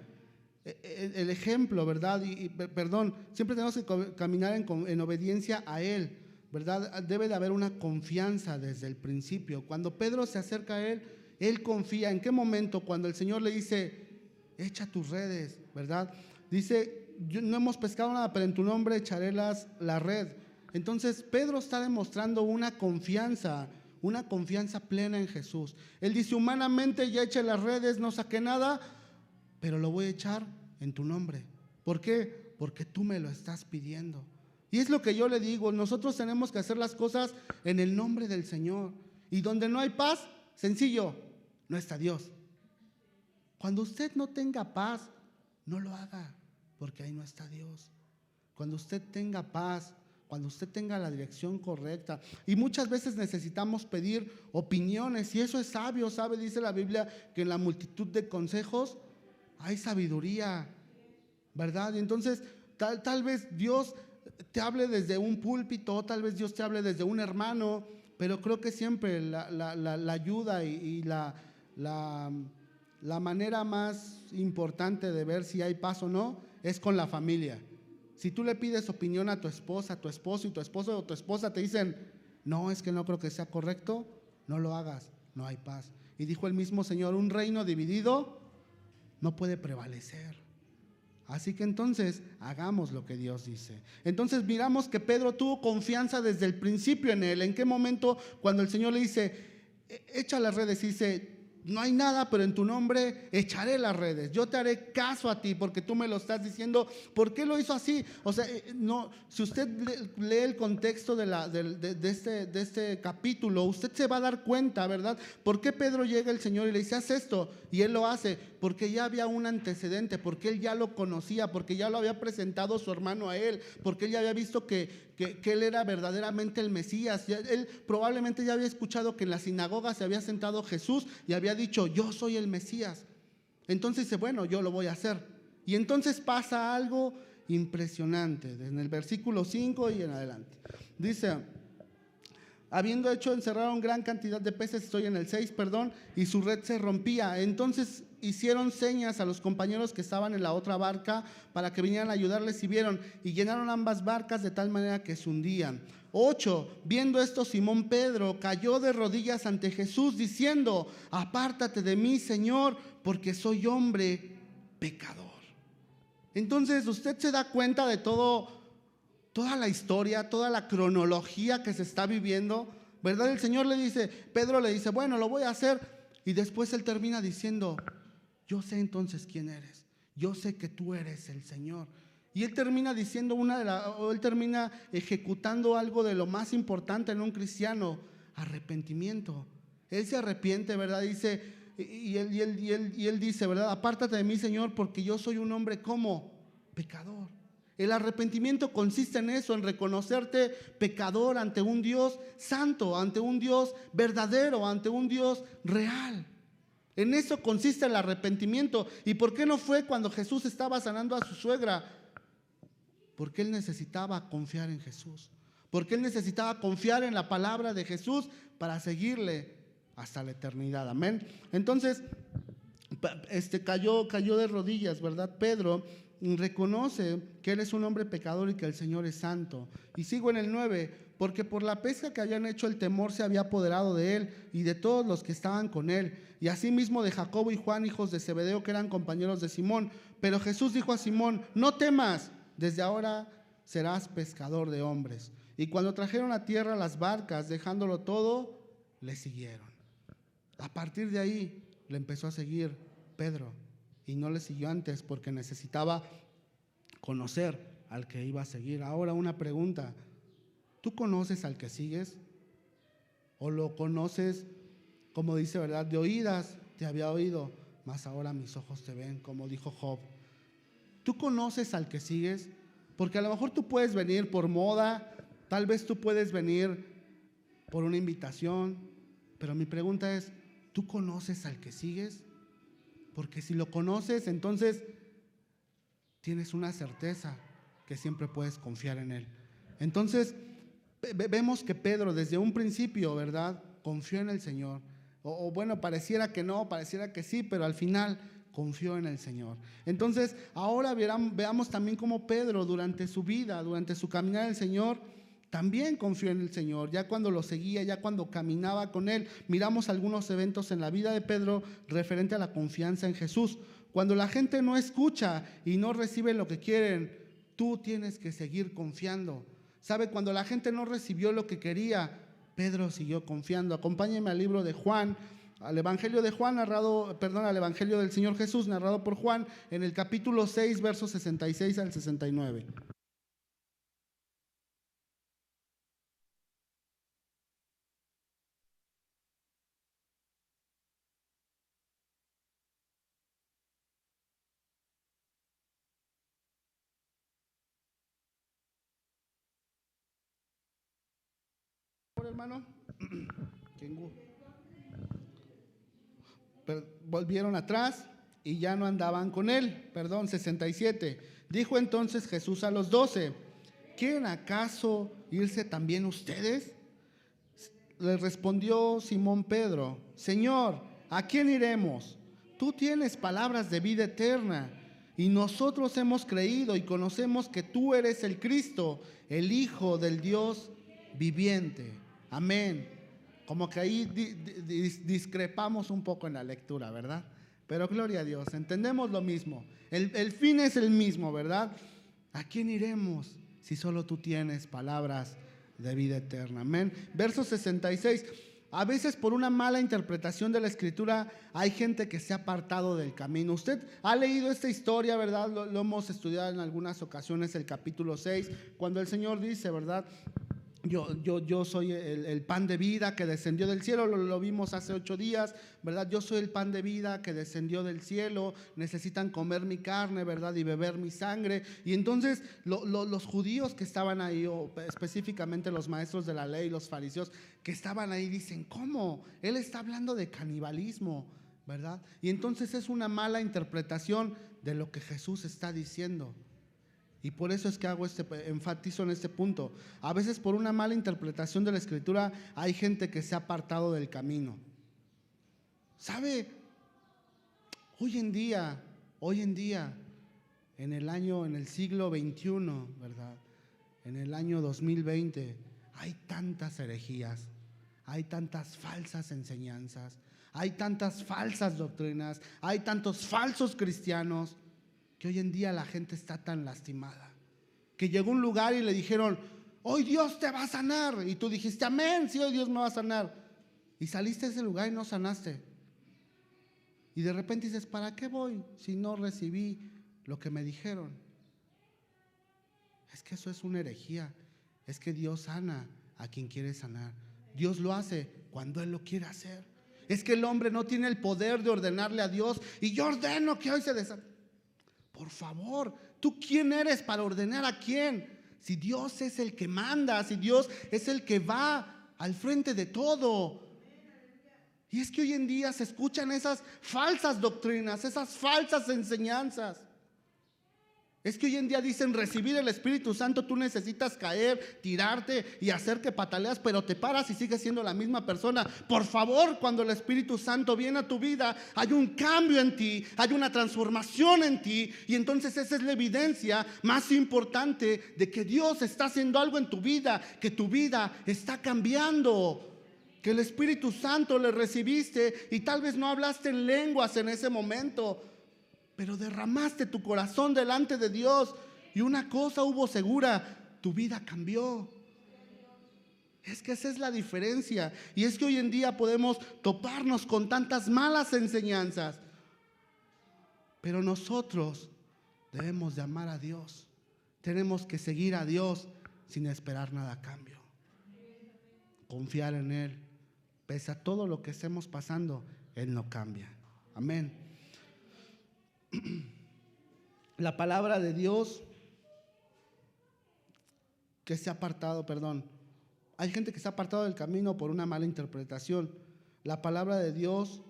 El ejemplo, ¿verdad? Siempre tenemos que caminar en obediencia a Él, ¿verdad? Debe de haber una confianza desde el principio. Cuando Pedro se acerca a Él, él confía. ¿En qué momento? Cuando el Señor le dice, echa tus redes, ¿verdad? Dice, no hemos pescado nada, pero en tu nombre echaré la red. Entonces Pedro está demostrando una confianza plena en Jesús. Él dice, humanamente ya eché las redes, no saqué nada, pero lo voy a echar en tu nombre. ¿Por qué? Porque tú me lo estás pidiendo. Y es lo que yo le digo, nosotros tenemos que hacer las cosas en el nombre del Señor. Y donde no hay paz, sencillo, no está Dios. Cuando usted no tenga paz, no lo haga, porque ahí no está Dios. Cuando usted tenga paz, cuando usted tenga la dirección correcta. Y muchas veces necesitamos pedir opiniones, y eso es sabio, ¿sabe? Dice la Biblia que en la multitud de consejos hay sabiduría, ¿verdad? Y entonces tal vez Dios te hable desde un púlpito, tal vez Dios te hable desde un hermano, pero creo que siempre la ayuda y la manera más importante de ver si hay paz o no es con la familia. Si tú le pides opinión a tu esposa, a tu esposo, y tu esposo o tu esposa te dicen, no, es que no creo que sea correcto, no lo hagas, no hay paz. Y dijo el mismo Señor, un reino dividido no puede prevalecer. Así que entonces hagamos lo que Dios dice. Entonces miramos que Pedro tuvo confianza desde el principio en él. ¿En qué momento? Cuando el Señor le dice, echa las redes, y dice, no hay nada, pero en tu nombre echaré las redes. Yo te haré caso a ti porque tú me lo estás diciendo. ¿Por qué lo hizo así? O sea, no, si usted lee el contexto de este capítulo, usted se va a dar cuenta, ¿verdad? ¿Por qué Pedro llega el Señor y le dice, haz esto? Y él lo hace porque ya había un antecedente, porque él ya lo conocía, porque ya lo había presentado su hermano a él, porque él ya había visto que él era verdaderamente el Mesías. Él probablemente ya había escuchado que en la sinagoga se había sentado Jesús y había dicho, yo soy el Mesías. Entonces dice, bueno, yo lo voy a hacer. Y entonces pasa algo impresionante, en el versículo 5 y en adelante. Dice, habiendo hecho encerrar una gran cantidad de peces, estoy en el 6, perdón, y su red se rompía. Entonces hicieron señas a los compañeros que estaban en la otra barca para que vinieran a ayudarles, y vieron, y llenaron ambas barcas de tal manera que se hundían. 8, viendo esto, Simón Pedro cayó de rodillas ante Jesús diciendo, apártate de mí, Señor, porque soy hombre pecador. Entonces usted se da cuenta de toda la historia, toda la cronología que se está viviendo, ¿verdad? El Señor le dice, Pedro le dice, bueno, lo voy a hacer, y después él termina diciendo, yo sé entonces quién eres, yo sé que tú eres el Señor. Y él termina diciendo él termina ejecutando algo de lo más importante en un cristiano, arrepentimiento. Él se arrepiente, ¿verdad? Dice, y él dice, ¿verdad? Apártate de mí, Señor, porque yo soy un hombre como pecador. El arrepentimiento consiste en eso, en reconocerte pecador ante un Dios santo, ante un Dios verdadero, ante un Dios real. En eso consiste el arrepentimiento. ¿Y por qué no fue cuando Jesús estaba sanando a su suegra? Porque él necesitaba confiar en Jesús. Porque él necesitaba confiar en la palabra de Jesús para seguirle hasta la eternidad. Amén. Entonces, cayó de rodillas, ¿verdad? Pedro reconoce que él es un hombre pecador y que el Señor es santo. Y sigo en el 9, porque por la pesca que habían hecho el temor se había apoderado de él y de todos los que estaban con él, y asimismo de Jacobo y Juan, hijos de Zebedeo, que eran compañeros de Simón. Pero Jesús dijo a Simón, no temas, desde ahora serás pescador de hombres. Y cuando trajeron a tierra las barcas, dejándolo todo, le siguieron. A partir de ahí le empezó a seguir Pedro, y no le siguió antes porque necesitaba conocer al que iba a seguir. Ahora una pregunta, ¿tú conoces al que sigues? ¿O lo conoces, como dice, verdad, de oídas te había oído, mas ahora mis ojos te ven, como dijo Job? ¿Tú conoces al que sigues? Porque a lo mejor tú puedes venir por moda, tal vez tú puedes venir por una invitación, pero mi pregunta es, ¿tú conoces al que sigues? Porque si lo conoces, entonces tienes una certeza que siempre puedes confiar en él. Entonces, vemos que Pedro desde un principio, ¿verdad?, confió en el Señor. O bueno, pareciera que no, pareciera que sí, pero al final confió en el Señor. Entonces, ahora veamos también cómo Pedro durante su vida, durante su caminar en el Señor, también confió en el Señor. Ya cuando lo seguía, ya cuando caminaba con él, miramos algunos eventos en la vida de Pedro referente a la confianza en Jesús. Cuando la gente no escucha y no recibe lo que quieren, tú tienes que seguir confiando. ¿Sabe? Cuando la gente no recibió lo que quería, Pedro siguió confiando. Acompáñenme al libro de Juan, al Evangelio de Juan al Evangelio del Señor Jesús narrado por Juan, en el capítulo 6, versos 66 al 69. hermano? Volvieron atrás y ya no andaban con él. 67. Dijo entonces Jesús a los 12: ¿quieren acaso irse también ustedes? Le respondió Simón Pedro: Señor, ¿a quién iremos? Tú tienes palabras de vida eterna, y nosotros hemos creído y conocemos que tú eres el Cristo, el Hijo del Dios viviente. Amén. Como que ahí discrepamos un poco en la lectura, ¿verdad? Pero gloria a Dios, entendemos lo mismo. El fin es el mismo, ¿verdad? ¿A quién iremos si solo tú tienes palabras de vida eterna? Amén. Verso 66. A veces por una mala interpretación de la Escritura hay gente que se ha apartado del camino. Usted ha leído esta historia, ¿verdad? Lo hemos estudiado en algunas ocasiones, el capítulo 6, cuando el Señor dice, ¿verdad? Yo soy el pan de vida que descendió del cielo, lo vimos hace 8 días, ¿verdad? Yo soy el pan de vida que descendió del cielo, necesitan comer mi carne, ¿verdad? Y beber mi sangre. Y entonces los judíos que estaban ahí, o específicamente los maestros de la ley, los fariseos que estaban ahí, dicen: ¿cómo? Él está hablando de canibalismo, ¿verdad? Y entonces es una mala interpretación de lo que Jesús está diciendo. Y por eso es que enfatizo en este punto. A veces por una mala interpretación de la Escritura hay gente que se ha apartado del camino. ¿Sabe? Hoy en día, en el siglo XXI, ¿verdad? En el año 2020, hay tantas herejías, hay tantas falsas enseñanzas, hay tantas falsas doctrinas, hay tantos falsos cristianos, que hoy en día la gente está tan lastimada, que llegó a un lugar y le dijeron: hoy Dios te va a sanar, y tú dijiste: amén, sí, hoy Dios me va a sanar, y saliste de ese lugar y no sanaste, y de repente dices: ¿para qué voy si no recibí lo que me dijeron? Es que eso es una herejía. Es que Dios sana a quien quiere sanar. Dios lo hace cuando Él lo quiere hacer. Es que el hombre no tiene el poder de ordenarle a Dios: y yo ordeno que hoy se desane. Por favor, ¿tú quién eres para ordenar a quién? Si Dios es el que manda, si Dios es el que va al frente de todo. Y es que hoy en día se escuchan esas falsas doctrinas, esas falsas enseñanzas. Es que hoy en día dicen: recibir el Espíritu Santo, tú necesitas caer, tirarte y hacer que pataleas, pero te paras y sigues siendo la misma persona. Por favor, cuando el Espíritu Santo viene a tu vida, hay un cambio en ti, hay una transformación en ti, y entonces esa es la evidencia más importante de que Dios está haciendo algo en tu vida, que tu vida está cambiando, que el Espíritu Santo le recibiste y tal vez no hablaste en lenguas en ese momento, pero derramaste tu corazón delante de Dios, y una cosa hubo segura: tu vida cambió. Es que esa es la diferencia. Y es que hoy en día podemos toparnos con tantas malas enseñanzas, pero nosotros debemos de amar a Dios. Tenemos que seguir a Dios sin esperar nada a cambio. Confiar en Él. Pese a todo lo que estemos pasando, Él no cambia. Amén. La palabra de Dios que se ha apartado, hay gente que se ha apartado del camino por una mala interpretación. La palabra de Dios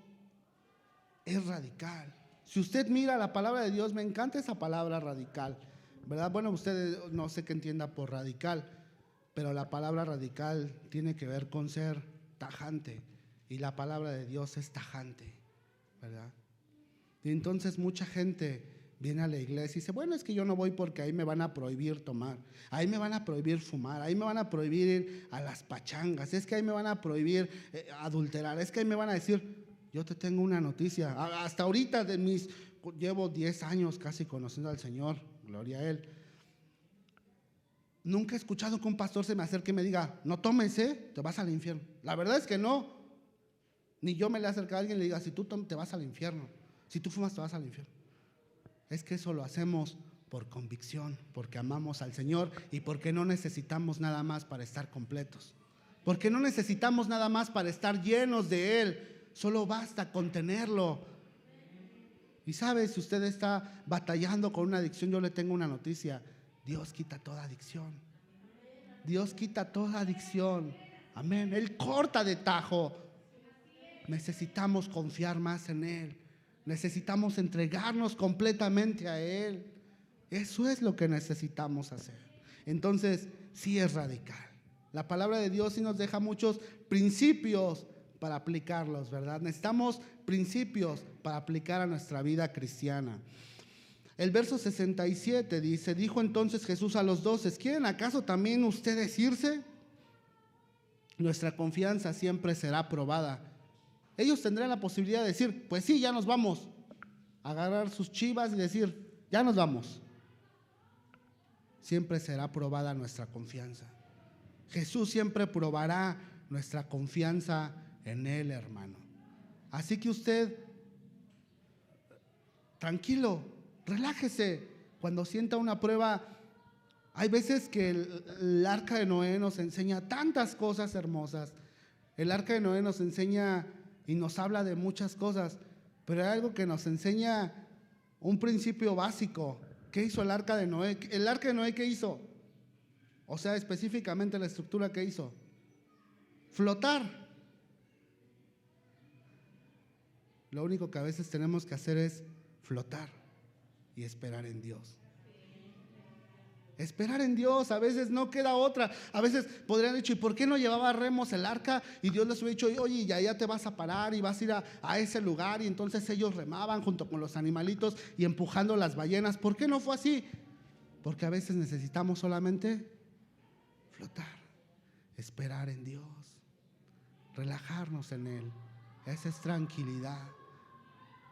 es radical. Si usted mira la palabra de Dios, me encanta esa palabra radical, ¿verdad? Bueno, usted no sé qué entienda por radical, pero la palabra radical tiene que ver con ser tajante, y la palabra de Dios es tajante, ¿verdad? Y entonces mucha gente viene a la iglesia y dice: bueno, es que yo no voy porque ahí me van a prohibir tomar, ahí me van a prohibir fumar, ahí me van a prohibir ir a las pachangas, es que ahí me van a prohibir adulterar, es que ahí me van a decir. Yo te tengo una noticia. Hasta ahorita llevo 10 años casi conociendo al Señor, gloria a Él. Nunca he escuchado que un pastor se me acerque y me diga: no tomes, te vas al infierno. La verdad es que no. Ni yo me le he acercado a alguien y le diga: si tú tomas, te vas al infierno. Si tú fumas, te vas al infierno. Es que eso lo hacemos por convicción, porque amamos al Señor y porque no necesitamos nada más para estar completos. Porque no necesitamos nada más para estar llenos de Él. Solo basta con tenerlo. Y sabe, si usted está batallando con una adicción, yo le tengo una noticia: Dios quita toda adicción. Dios quita toda adicción. Amén. Él corta de tajo. Necesitamos confiar más en Él. Necesitamos entregarnos completamente a Él. Eso es lo que necesitamos hacer. Entonces, sí es radical. La palabra de Dios sí nos deja muchos principios para aplicarlos, ¿verdad? Necesitamos principios para aplicar a nuestra vida cristiana. El verso 67 dice: dijo entonces Jesús a los 12: ¿quieren acaso también ustedes irse? Nuestra confianza siempre será probada. Ellos tendrán la posibilidad de decir: pues sí, ya nos vamos. Agarrar sus chivas y decir: ya nos vamos. Siempre será probada nuestra confianza. Jesús siempre probará nuestra confianza en Él, hermano. Así que usted, tranquilo, relájese. Cuando sienta una prueba, hay veces que el arca de Noé nos enseña tantas cosas hermosas. El arca de Noé nos enseña y nos habla de muchas cosas, pero hay algo que nos enseña un principio básico. ¿Qué hizo el arca de Noé? ¿El arca de Noé qué hizo? O sea, específicamente la estructura que hizo: flotar. Lo único que a veces tenemos que hacer es flotar y esperar en Dios. Esperar en Dios, a veces no queda otra. A veces podrían haber dicho: ¿y por qué no llevaba remos el arca? Y Dios les hubiera dicho: oye, y allá te vas a parar y vas a ir a ese lugar. Y entonces ellos remaban junto con los animalitos y empujando las ballenas. ¿Por qué no fue así? Porque a veces necesitamos solamente flotar, esperar en Dios, relajarnos en Él. Esa es tranquilidad,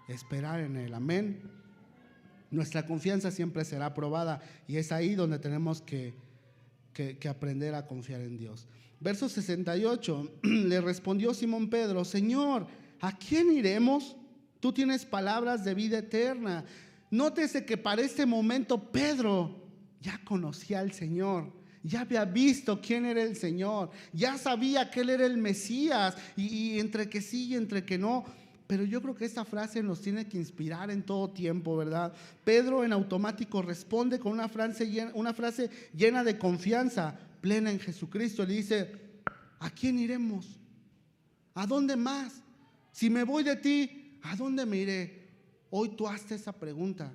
esperar en Él. Amén. Nuestra confianza siempre será probada y es ahí donde tenemos que aprender a confiar en Dios. Verso 68, le respondió Simón Pedro: Señor, ¿a quién iremos? Tú tienes palabras de vida eterna. Nótese que para este momento Pedro ya conocía al Señor, ya había visto quién era el Señor, ya sabía que Él era el Mesías, y entre que sí y entre que no. Pero yo creo que esta frase nos tiene que inspirar en todo tiempo, ¿verdad? Pedro en automático responde con una frase llena de confianza plena en Jesucristo. Le dice: ¿a quién iremos? ¿A dónde más? Si me voy de ti, ¿a dónde me iré? Hoy tú hazte esa pregunta.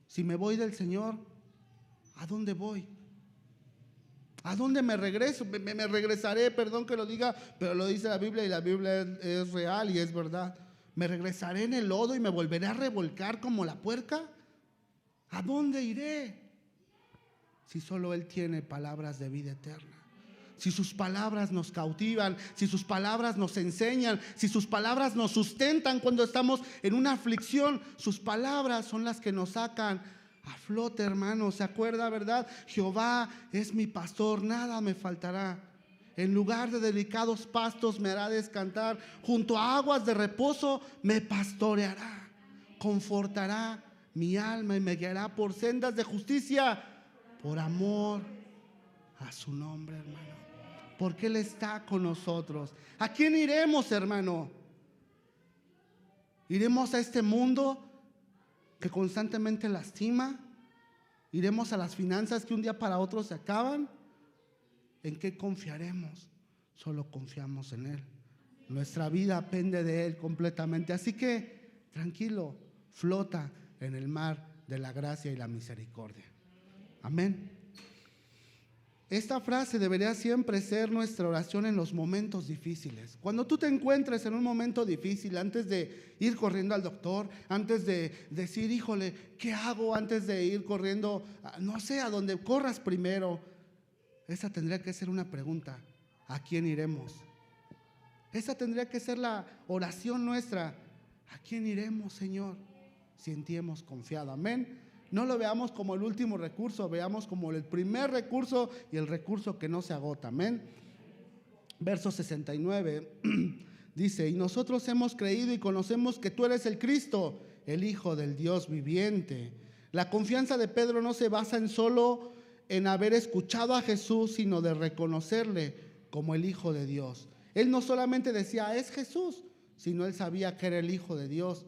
Si me voy del Señor, ¿a dónde voy? ¿A dónde me regreso? Me regresaré, perdón que lo diga, pero lo dice la Biblia y la Biblia es real y es verdad. ¿Me regresaré en el lodo y me volveré a revolcar como la puerca? ¿A dónde iré? Si solo Él tiene palabras de vida eterna. Si sus palabras nos cautivan, si sus palabras nos enseñan, si sus palabras nos sustentan cuando estamos en una aflicción, sus palabras son las que nos sacan a flote, hermano. ¿Se acuerda, verdad? Jehová es mi pastor, nada me faltará. En lugar de delicados pastos me hará descansar, junto a aguas de reposo me pastoreará, confortará mi alma y me guiará por sendas de justicia, por amor a su nombre, hermano. Porque Él está con nosotros. ¿A quién iremos, hermano? ¿Iremos a este mundo que constantemente lastima? ¿Iremos a las finanzas que un día para otro se acaban? ¿En qué confiaremos? Solo confiamos en Él. Nuestra vida depende de Él completamente. Así que, tranquilo, flota en el mar de la gracia y la misericordia. Amén. Esta frase debería siempre ser nuestra oración en los momentos difíciles. Cuando tú te encuentres en un momento difícil, antes de ir corriendo al doctor, antes de decir: híjole, ¿qué hago? Antes de ir corriendo, no sé, a donde corras primero. Esa tendría que ser una pregunta: ¿a quién iremos? Esa tendría que ser la oración nuestra: ¿a quién iremos, Señor? Si en ti hemos confiado. Amén. No lo veamos como el último recurso, veamos como el primer recurso y el recurso que no se agota. Amén. Verso 69 dice: y nosotros hemos creído y conocemos que tú eres el Cristo, el Hijo del Dios viviente. La confianza de Pedro no se basa en haber escuchado a Jesús, sino de reconocerle como el Hijo de Dios. Él no solamente decía: es Jesús, sino él sabía que era el Hijo de Dios.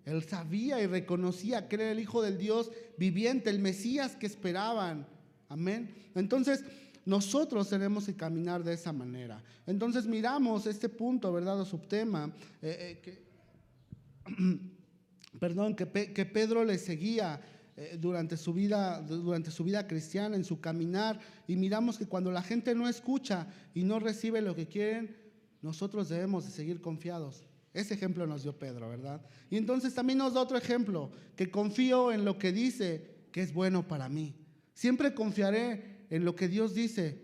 Él sabía y reconocía que era el Hijo del Dios viviente, el Mesías que esperaban. Amén. Entonces, nosotros tenemos que caminar de esa manera. Entonces miramos este punto, ¿verdad? O subtema, que Pedro le seguía durante su vida cristiana, en su caminar, y miramos que cuando la gente no escucha y no recibe lo que quieren, nosotros debemos de seguir confiados. Ese ejemplo nos dio Pedro, ¿verdad? Y entonces también nos da otro ejemplo, que confío en lo que dice que es bueno para mí. Siempre confiaré en lo que Dios dice,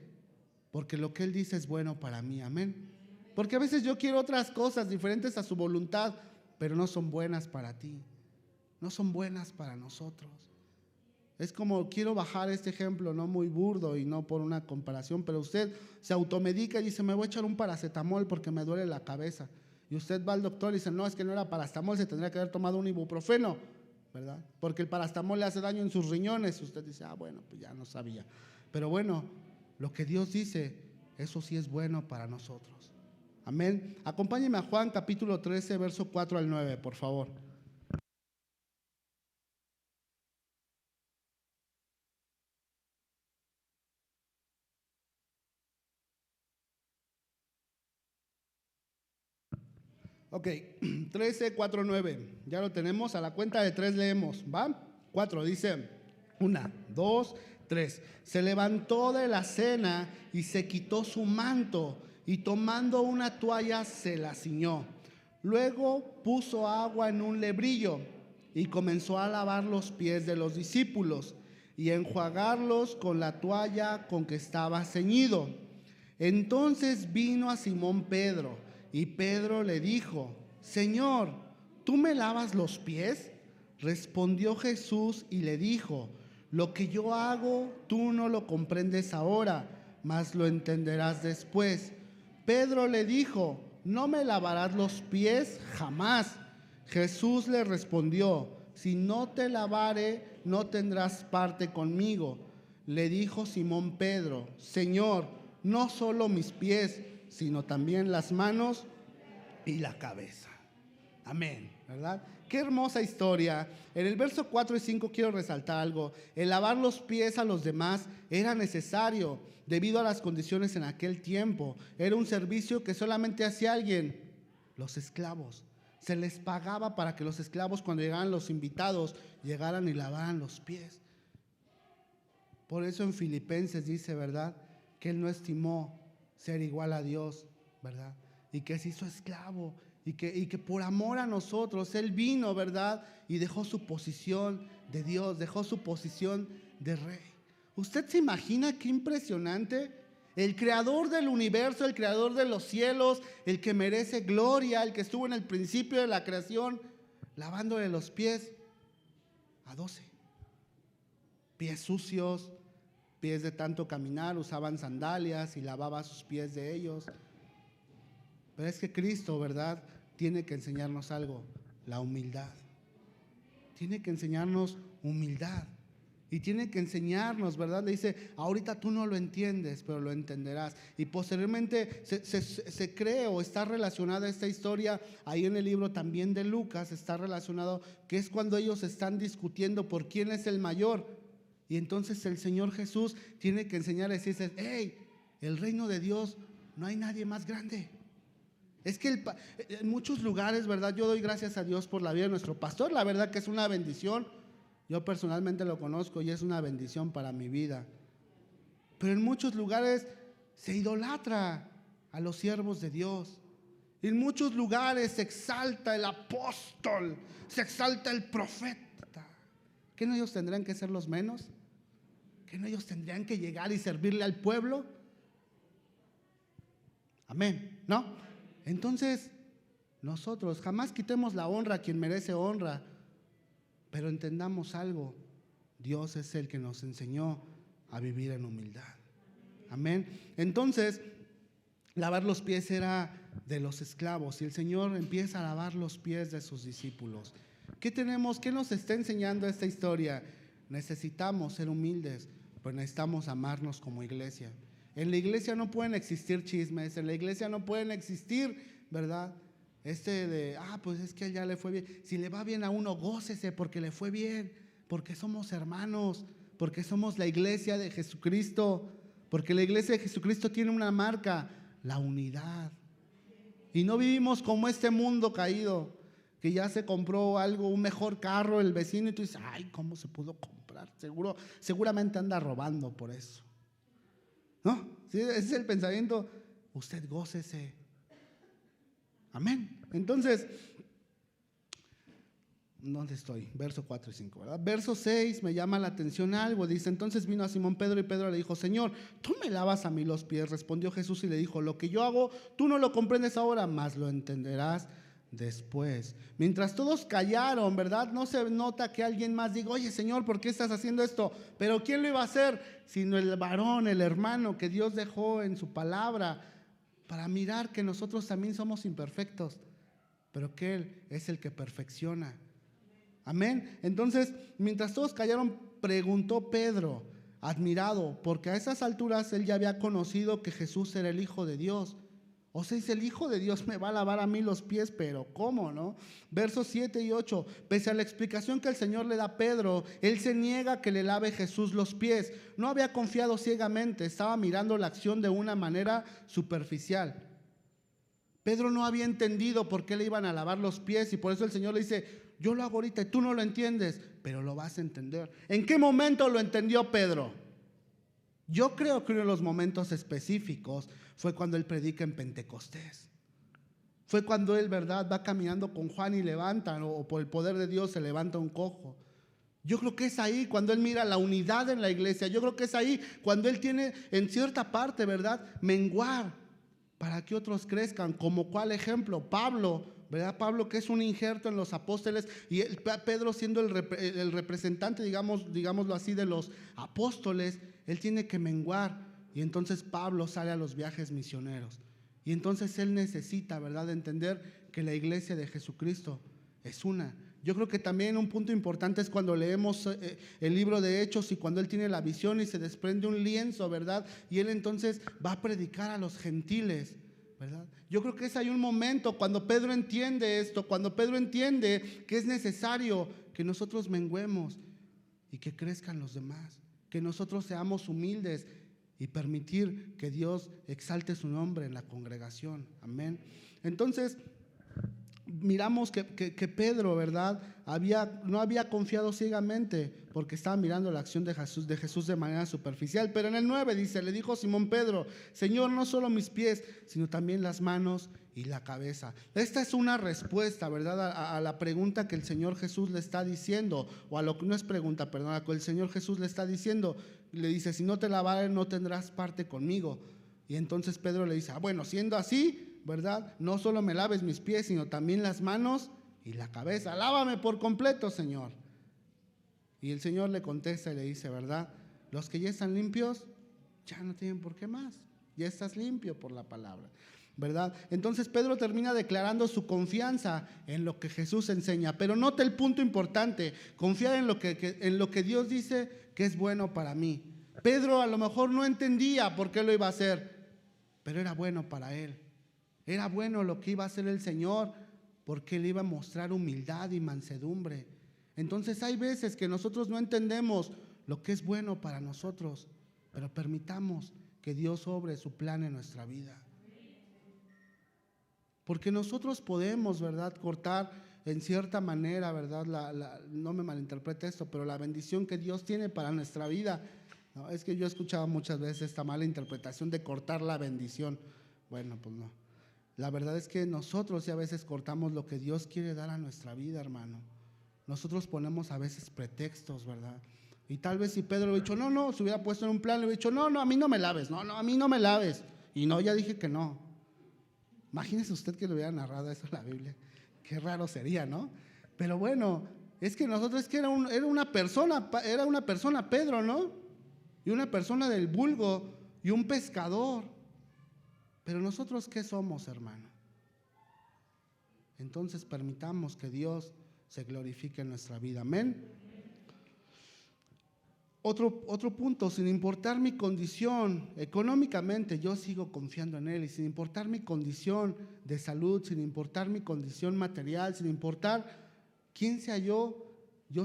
porque lo que Él dice es bueno para mí, amén. Porque a veces yo quiero otras cosas diferentes a su voluntad, pero no son buenas para ti, no son buenas para nosotros. Es como, quiero bajar este ejemplo, no muy burdo y no por una comparación, pero usted se automedica y dice, me voy a echar un paracetamol porque me duele la cabeza. Y usted va al doctor y dice, no, es que no era paracetamol, se tendría que haber tomado un ibuprofeno, ¿verdad? Porque el paracetamol le hace daño en sus riñones. Usted dice, bueno, pues ya no sabía. Pero bueno, lo que Dios dice, eso sí es bueno para nosotros. Amén. Acompáñeme a Juan capítulo 13, verso 4 al 9, por favor. Ok, 13, 4, 9. Ya lo tenemos, a la cuenta de 3 leemos, ¿va? 4, dice, 1, 2, 3. Se levantó de la cena y se quitó su manto y tomando una toalla se la ciñó. Luego puso agua en un lebrillo y comenzó a lavar los pies de los discípulos y a enjuagarlos con la toalla con que estaba ceñido. Entonces vino a Simón Pedro y Pedro le dijo, Señor, ¿tú me lavas los pies? Respondió Jesús y le dijo, lo que yo hago tú no lo comprendes ahora, mas lo entenderás después. Pedro le dijo, no me lavarás los pies jamás. Jesús le respondió, si no te lavare, no tendrás parte conmigo. Le dijo Simón Pedro, Señor, no solo mis pies, sino también las manos y la cabeza. Amén, ¿verdad? Qué hermosa historia. En el verso 4 y 5 quiero resaltar algo. El lavar los pies a los demás era necesario debido a las condiciones en aquel tiempo. Era un servicio que solamente hacía alguien, los esclavos. Se les pagaba para que los esclavos, cuando llegaran los invitados, llegaran y lavaran los pies. Por eso en Filipenses dice, ¿verdad?, que Él no estimó ser igual a Dios, ¿verdad? Y que se hizo esclavo y que por amor a nosotros Él vino, ¿verdad? Y dejó su posición de Dios, dejó su posición de rey. ¿Usted se imagina qué impresionante? El creador del universo, el creador de los cielos, el que merece gloria, el que estuvo en el principio de la creación, lavándole los pies a 12. Pies sucios, pies de tanto caminar, usaban sandalias y lavaba sus pies de ellos. Pero es que Cristo, ¿verdad?, tiene que enseñarnos algo, la humildad. Tiene que enseñarnos humildad. Y tiene que enseñarnos, ¿verdad? Le dice, ahorita tú no lo entiendes, pero lo entenderás. Y posteriormente se cree o está relacionada esta historia, ahí en el libro también de Lucas, está relacionado, que es cuando ellos están discutiendo por quién es el mayor. Y entonces el Señor Jesús tiene que enseñar a decirse, hey, el reino de Dios, no hay nadie más grande. Es que en muchos lugares, ¿verdad? Yo doy gracias a Dios por la vida de nuestro pastor, la verdad que es una bendición. Yo personalmente lo conozco y es una bendición para mi vida. Pero en muchos lugares se idolatra a los siervos de Dios. En muchos lugares se exalta el apóstol, se exalta el profeta. ¿Qué no ellos tendrán que ser los menos? ¿Que no ellos tendrían que llegar y servirle al pueblo? Amén, ¿no? Entonces, nosotros jamás quitemos la honra a quien merece honra, pero entendamos algo, Dios es el que nos enseñó a vivir en humildad. Amén. Entonces, lavar los pies era de los esclavos y el Señor empieza a lavar los pies de sus discípulos. ¿Qué tenemos? ¿Qué nos está enseñando esta historia? Necesitamos ser humildes, pero necesitamos amarnos como iglesia. En la iglesia no pueden existir chismes, en la iglesia no pueden existir, ¿verdad?, pues es que a él ya le fue bien. Si le va bien a uno, gócese porque le fue bien, porque somos hermanos, porque somos la iglesia de Jesucristo, Porque la iglesia de Jesucristo tiene una marca, la unidad. Y no vivimos como este mundo caído, que ya se compró algo, un mejor carro el vecino y tú dices, ay, ¿cómo se pudo comprar? Seguramente anda robando por eso. ¿No? ¿Sí? Ese es el pensamiento. Usted gócese. Amén. Entonces, ¿dónde estoy? Verso 4 y 5, ¿verdad? Verso 6 me llama la atención algo. Dice, entonces vino a Simón Pedro y Pedro le dijo, Señor, ¿tú me lavas a mí los pies? Respondió Jesús y le dijo, lo que yo hago, tú no lo comprendes ahora, mas lo entenderás después. Mientras todos callaron, ¿verdad? No se nota que alguien más diga, oye Señor, ¿por qué estás haciendo esto? Pero ¿quién lo iba a hacer? Sino el varón, el hermano que Dios dejó en su palabra para mirar que nosotros también somos imperfectos, pero que Él es el que perfecciona. Amén. Entonces, mientras todos callaron, preguntó Pedro, admirado, porque a esas alturas él ya había conocido que Jesús era el Hijo de Dios. O sea, dice, el Hijo de Dios me va a lavar a mí los pies, pero ¿cómo, no? Versos 7 y 8, pese a la explicación que el Señor le da a Pedro, él se niega que le lave Jesús los pies. No había confiado ciegamente, estaba mirando la acción de una manera superficial. Pedro no había entendido por qué le iban a lavar los pies y por eso el Señor le dice, yo lo hago ahorita y tú no lo entiendes, pero lo vas a entender. ¿En qué momento lo entendió Pedro? Yo creo que uno de los momentos específicos fue cuando él predica en Pentecostés. Fue cuando él, ¿verdad?, va caminando con Juan y levanta, o por el poder de Dios se levanta un cojo. Yo creo que es ahí cuando él mira la unidad en la iglesia. Yo creo que es ahí cuando él tiene en cierta parte, ¿verdad?, menguar para que otros crezcan. Como cuál ejemplo, Pablo, ¿verdad? Pablo, que es un injerto en los apóstoles, y Pedro siendo el representante, digámoslo así, de los apóstoles, él tiene que menguar. Y entonces Pablo sale a los viajes misioneros. Y entonces él necesita, ¿verdad?, entender que la iglesia de Jesucristo es una. Yo creo que también un punto importante es cuando leemos el libro de Hechos y cuando él tiene la visión y se desprende un lienzo, ¿verdad? Y él entonces va a predicar a los gentiles, ¿verdad? Yo creo que es ahí un momento cuando Pedro entiende esto, cuando Pedro entiende que es necesario que nosotros menguemos y que crezcan los demás, que nosotros seamos humildes y permitir que Dios exalte su nombre en la congregación. Amén. Entonces, miramos que Pedro, ¿verdad?, no había confiado ciegamente porque estaba mirando la acción de Jesús de manera superficial. Pero en el 9 dice, le dijo Simón Pedro, Señor, no solo mis pies, sino también las manos y la cabeza. Esta es una respuesta, ¿verdad?, a la pregunta que el Señor Jesús le está diciendo, o a lo que no es pregunta, perdón, a lo que el Señor Jesús le está diciendo. Le dice, si no te lavare, no tendrás parte conmigo. Y entonces Pedro le dice, bueno, siendo así, ¿verdad?, no solo me laves mis pies, sino también las manos y la cabeza. Lávame por completo, Señor. Y el Señor le contesta y le dice, ¿verdad?, los que ya están limpios, ya no tienen por qué más. Ya estás limpio por la palabra, ¿verdad? Entonces Pedro termina declarando su confianza en lo que Jesús enseña. Pero nota el punto importante, confiar en lo que Dios dice que es bueno para mí. Pedro a lo mejor no entendía por qué lo iba a hacer, pero era bueno para él. Era bueno lo que iba a hacer el Señor, porque le iba a mostrar humildad y mansedumbre. Entonces hay veces que nosotros no entendemos lo que es bueno para nosotros, pero permitamos que Dios obre su plan en nuestra vida. Porque nosotros podemos, ¿verdad?, cortar en cierta manera, ¿verdad?, no me malinterprete esto, pero la bendición que Dios tiene para nuestra vida. No, es que yo he escuchado muchas veces esta mala interpretación de cortar la bendición. Bueno, pues no. La verdad es que nosotros ya a veces cortamos lo que Dios quiere dar a nuestra vida, hermano. Nosotros ponemos a veces pretextos, ¿verdad? Y tal vez si Pedro le hubiera dicho, no, se hubiera puesto en un plan, le hubiera dicho, no, a mí no me laves, no, a mí no me laves. Y no, ya dije que no. Imagínese usted que le hubiera narrado eso en la Biblia. Qué raro sería, ¿no? Pero bueno, es que nosotros, es que era una persona Pedro, ¿no? Y una persona del vulgo y un pescador. Pero nosotros, ¿qué somos, hermano? Entonces permitamos que Dios se glorifique en nuestra vida. Amén. Otro punto, sin importar mi condición económicamente, yo sigo confiando en Él. Y sin importar mi condición de salud, sin importar mi condición material, sin importar quién sea yo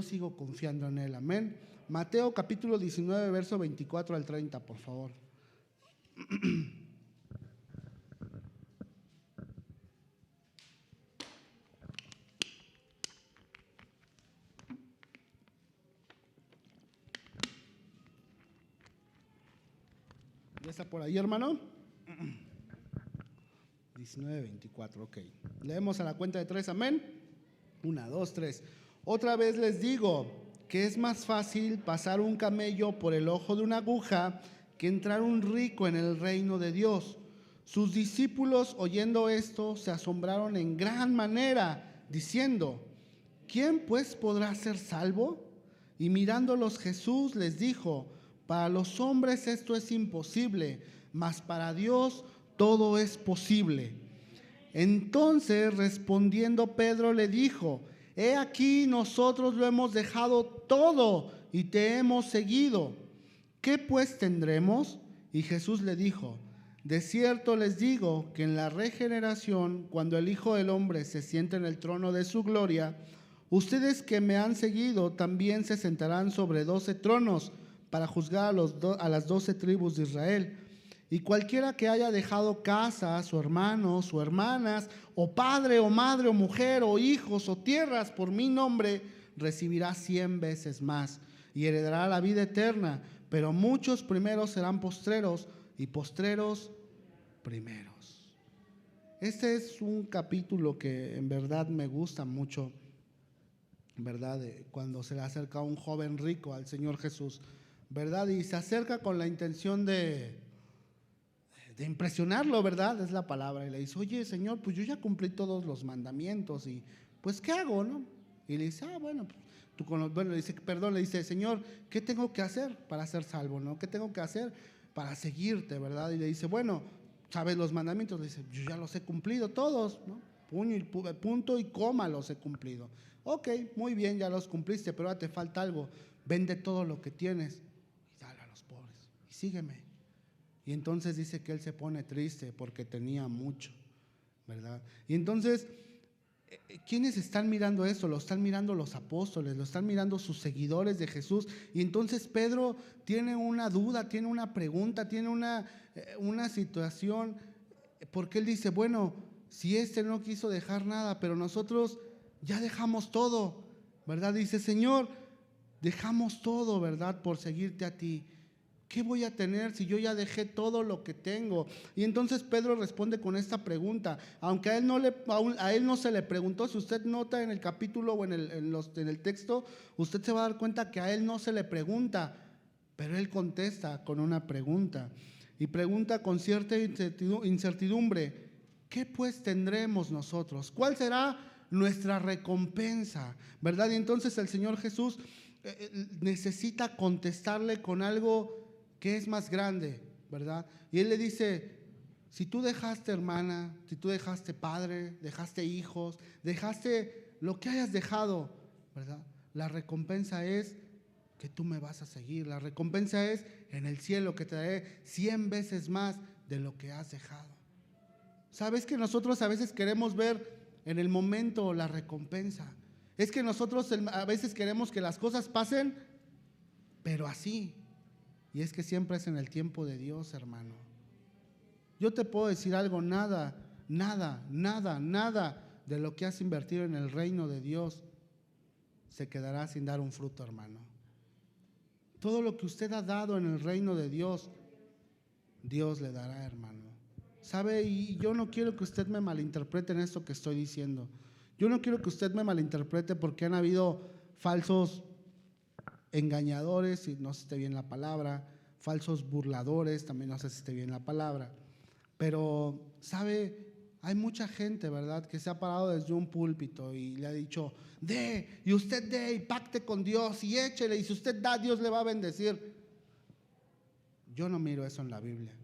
sigo confiando en Él. Amén. Mateo capítulo 19, verso 24 al 30, por favor. ¿Ya está por ahí, hermano? 19:24, ok. Leemos a la cuenta de 3, amén. 1, 2, 3. Otra vez les digo que es más fácil pasar un camello por el ojo de una aguja que entrar un rico en el reino de Dios. Sus discípulos, oyendo esto, se asombraron en gran manera, diciendo: ¿quién pues podrá ser salvo? Y mirándolos Jesús les dijo: para los hombres esto es imposible, mas para Dios todo es posible. Entonces respondiendo Pedro le dijo: he aquí nosotros lo hemos dejado todo y te hemos seguido. ¿Qué pues tendremos? Y Jesús le dijo: de cierto les digo que en la regeneración, cuando el Hijo del Hombre se siente en el trono de su gloria, ustedes que me han seguido también se sentarán sobre 12 tronos para juzgar a las 12 tribus de Israel. Y cualquiera que haya dejado casas, o hermanos, o hermanas, o padre, o madre, o mujer, o hijos, o tierras por mi nombre, recibirá 100 veces más y heredará la vida eterna. Pero muchos primeros serán postreros, y postreros primeros. Este es un capítulo que en verdad me gusta mucho, ¿verdad? Cuando se le acerca un joven rico al Señor Jesús, ¿verdad? Y se acerca con la intención de impresionarlo, ¿verdad? Es la palabra. Y le dice: oye, Señor, pues yo ya cumplí todos los mandamientos y pues ¿qué hago, no? Y le dice: bueno, le dice, perdón, le dice: Señor, ¿qué tengo que hacer para ser salvo, no? ¿Qué tengo que hacer para seguirte, verdad? Y le dice: bueno, ¿sabes los mandamientos? Le dice: yo ya los he cumplido todos, ¿no? Punto y coma los he cumplido. Ok, muy bien, ya los cumpliste, pero ahora te falta algo. Vende todo lo que tienes y dale a los pobres y sígueme. Y entonces dice que él se pone triste porque tenía mucho, ¿verdad? Y entonces, ¿quiénes están mirando eso? Lo están mirando los apóstoles, lo están mirando sus seguidores de Jesús. Y entonces Pedro tiene una duda, tiene una pregunta, tiene una situación, porque él dice: bueno, si este no quiso dejar nada, pero nosotros ya dejamos todo, ¿verdad? Dice: Señor, dejamos todo, ¿verdad?, por seguirte a ti. ¿Qué voy a tener si yo ya dejé todo lo que tengo? Y entonces Pedro responde con esta pregunta, aunque a él no se le preguntó. Si usted nota en el capítulo o en el texto, usted se va a dar cuenta que a él no se le pregunta, pero él contesta con una pregunta, y pregunta con cierta incertidumbre: ¿qué pues tendremos nosotros? ¿Cuál será nuestra recompensa? ¿Verdad? Y entonces el Señor Jesús necesita contestarle con algo que es más grande, ¿verdad? Y él le dice: si tú dejaste hermana, si tú dejaste padre, dejaste hijos, dejaste lo que hayas dejado, ¿verdad? La recompensa es que tú me vas a seguir. La recompensa es en el cielo, que te daré 100 veces más de lo que has dejado. ¿Sabes que nosotros a veces queremos ver en el momento la recompensa? Es que nosotros a veces queremos que las cosas pasen, pero así. Y es que siempre es en el tiempo de Dios, hermano. Yo te puedo decir algo: nada de lo que has invertido en el reino de Dios se quedará sin dar un fruto, hermano. Todo lo que usted ha dado en el reino de Dios, Dios le dará, hermano. ¿Sabe? Y yo no quiero que usted me malinterprete en esto que estoy diciendo. Yo no quiero que usted me malinterprete, porque han habido falsos engañadores, si no sé si esté bien la palabra, falsos burladores, también no sé si esté bien la palabra, pero ¿sabe? Hay mucha gente, ¿verdad?, que se ha parado desde un púlpito y le ha dicho: dé, y usted dé, y pacte con Dios, y échele, y si usted da, Dios le va a bendecir. Yo no miro eso en la Biblia.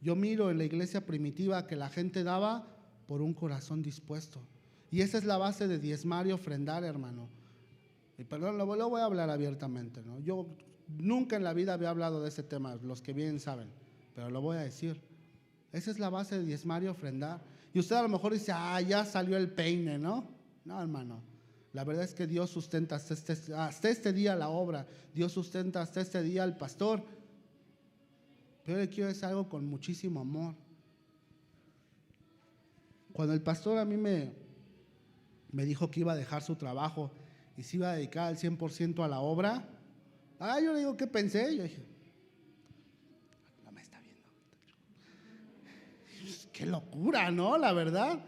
Yo miro en la iglesia primitiva que la gente daba por un corazón dispuesto, y esa es la base de diezmar y ofrendar, hermano. Y perdón, lo voy a hablar abiertamente, ¿no? Yo nunca en la vida había hablado de ese tema, los que bien saben, pero lo voy a decir. Esa es la base de diezmar y ofrendar. Y usted a lo mejor dice: ya salió el peine, ¿no? No, hermano. La verdad es que Dios sustenta hasta este día la obra. Dios sustenta hasta este día al pastor. Pero le quiero decir algo con muchísimo amor. Cuando el pastor a mí me dijo que iba a dejar su trabajo y se iba a dedicar al 100% a la obra, yo le digo, ¿qué pensé? Yo dije, no me está viendo. Qué locura, ¿no? La verdad.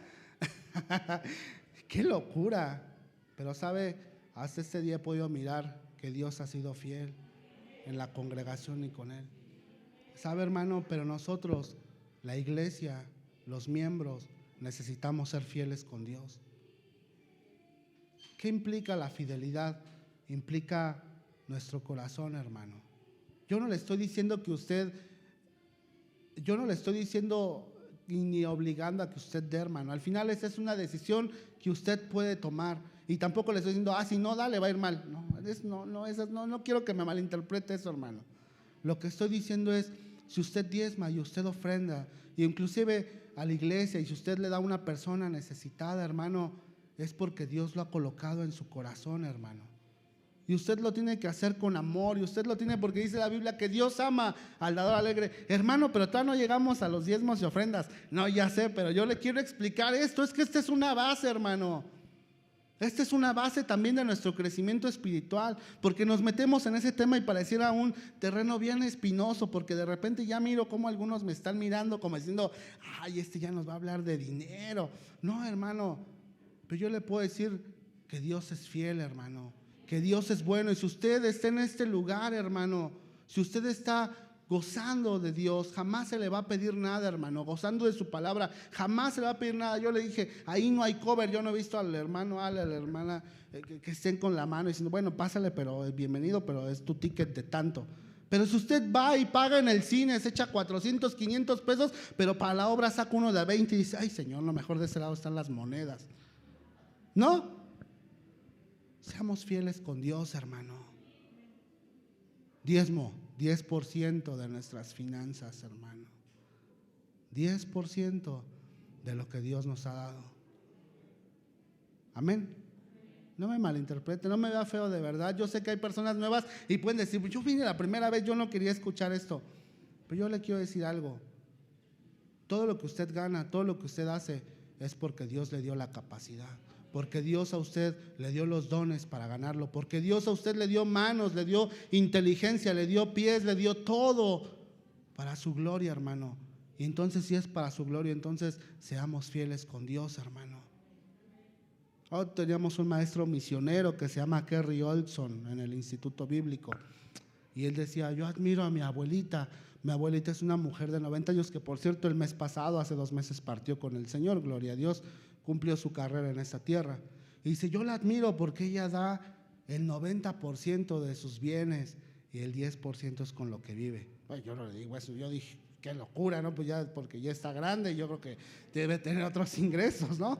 Qué locura. Pero sabe, hasta este día he podido mirar que Dios ha sido fiel en la congregación y con él. Sabe, hermano, pero nosotros, la iglesia, los miembros, necesitamos ser fieles con Dios. ¿Qué implica la fidelidad? Implica nuestro corazón, hermano. Yo no le estoy diciendo ni obligando a que usted dé, hermano. Al final esa es una decisión que usted puede tomar. Y tampoco le estoy diciendo, si no da, le va a ir mal. No quiero que me malinterprete eso, hermano. Lo que estoy diciendo es, si usted diezma y usted ofrenda, y inclusive a la iglesia, y si usted le da a una persona necesitada, hermano, es porque Dios lo ha colocado en su corazón, hermano. Y usted lo tiene que hacer con amor, y usted lo tiene porque dice la Biblia que Dios ama al dador alegre. Hermano, pero todavía no llegamos a los diezmos y ofrendas. No, ya sé, pero yo le quiero explicar esto. Es que esta es una base, hermano. Esta es una base también de nuestro crecimiento espiritual, porque nos metemos en ese tema y pareciera un terreno bien espinoso, porque de repente ya miro cómo algunos me están mirando como diciendo, este ya nos va a hablar de dinero. No, hermano, pero yo le puedo decir que Dios es fiel, hermano, que Dios es bueno. Y si usted está en este lugar, hermano, si usted está gozando de Dios, jamás se le va a pedir nada, hermano. Gozando de su palabra, jamás se le va a pedir nada. Yo le dije, ahí no hay cover. Yo no he visto al hermano Ale, a la hermana que estén con la mano diciendo, bueno, pásale, pero es bienvenido, pero es tu ticket de tanto. Pero si usted va y paga en el cine, se echa 400, 500 pesos, pero para la obra saca uno de 20 y dice, ay, Señor, lo mejor de ese lado están las monedas. ¿No? Seamos fieles con Dios, hermano. Diezmo, 10% de nuestras finanzas, hermano. 10% de lo que Dios nos ha dado. Amén. No me malinterprete, no me vea feo, de verdad. Yo sé que hay personas nuevas y pueden decir, yo vine la primera vez, yo no quería escuchar esto. Pero yo le quiero decir algo. Todo lo que usted gana, todo lo que usted hace, es porque Dios le dio la capacidad. Porque Dios a usted le dio los dones para ganarlo. Porque Dios a usted le dio manos, le dio inteligencia, le dio pies, le dio todo para su gloria, hermano. Y entonces, si es para su gloria, entonces seamos fieles con Dios, hermano. Teníamos un maestro misionero que se llama Kerry Olson en el Instituto Bíblico. Y él decía, yo admiro a mi abuelita. Mi abuelita es una mujer de 90 años que, por cierto, el mes pasado, hace 2 meses, partió con el Señor, gloria a Dios. Cumplió su carrera en esta tierra. Y dice, yo la admiro porque ella da el 90% de sus bienes y el 10% es con lo que vive. Yo no le digo eso, yo dije, qué locura, ¿no? Pues ya, porque ya está grande y yo creo que debe tener otros ingresos, ¿no?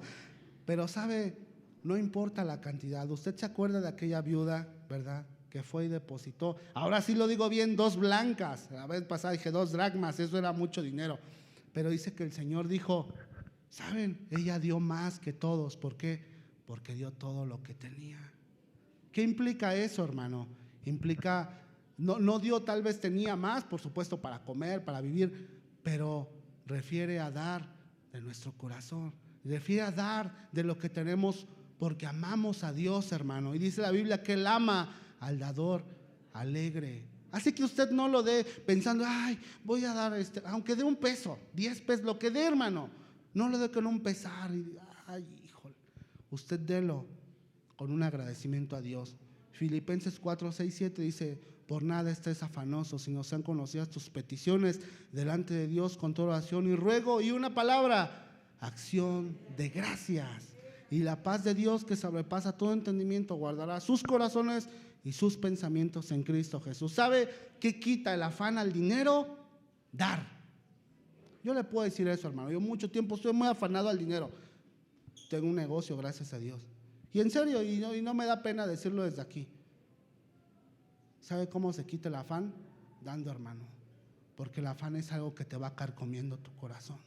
Pero sabe, no importa la cantidad. Usted se acuerda de aquella viuda, ¿verdad?, que fue y depositó. Ahora sí lo digo bien, 2 blancas. La vez pasada dije 2 dracmas, eso era mucho dinero. Pero dice que el Señor dijo, ¿saben? Ella dio más que todos. ¿Por qué? Porque dio todo lo que tenía. ¿Qué implica eso, hermano? Implica, no dio, tal vez tenía más, por supuesto, para comer, para vivir, pero refiere a dar de nuestro corazón. Refiere a dar de lo que tenemos porque amamos a Dios, hermano. Y dice la Biblia que Él ama al dador alegre. Así que usted no lo dé pensando, voy a dar aunque dé 1 peso, 10 pesos, lo que dé, hermano. No lo dé con un pesar. Híjole. Usted délo con un agradecimiento a Dios. Filipenses 4, 6, 7 dice, por nada estés afanoso, sino sean conocidas tus peticiones delante de Dios con toda oración y ruego y una palabra, acción de gracias. Y la paz de Dios que sobrepasa todo entendimiento guardará sus corazones y sus pensamientos en Cristo Jesús. ¿Sabe qué quita el afán al dinero? Dar. Yo le puedo decir eso, hermano. Yo mucho tiempo estoy muy afanado al dinero. Tengo un negocio, gracias a Dios. Y en serio, y no me da pena decirlo desde aquí. ¿Sabe cómo se quita el afán? Dando, hermano. Porque el afán es algo que te va carcomiendo tu corazón.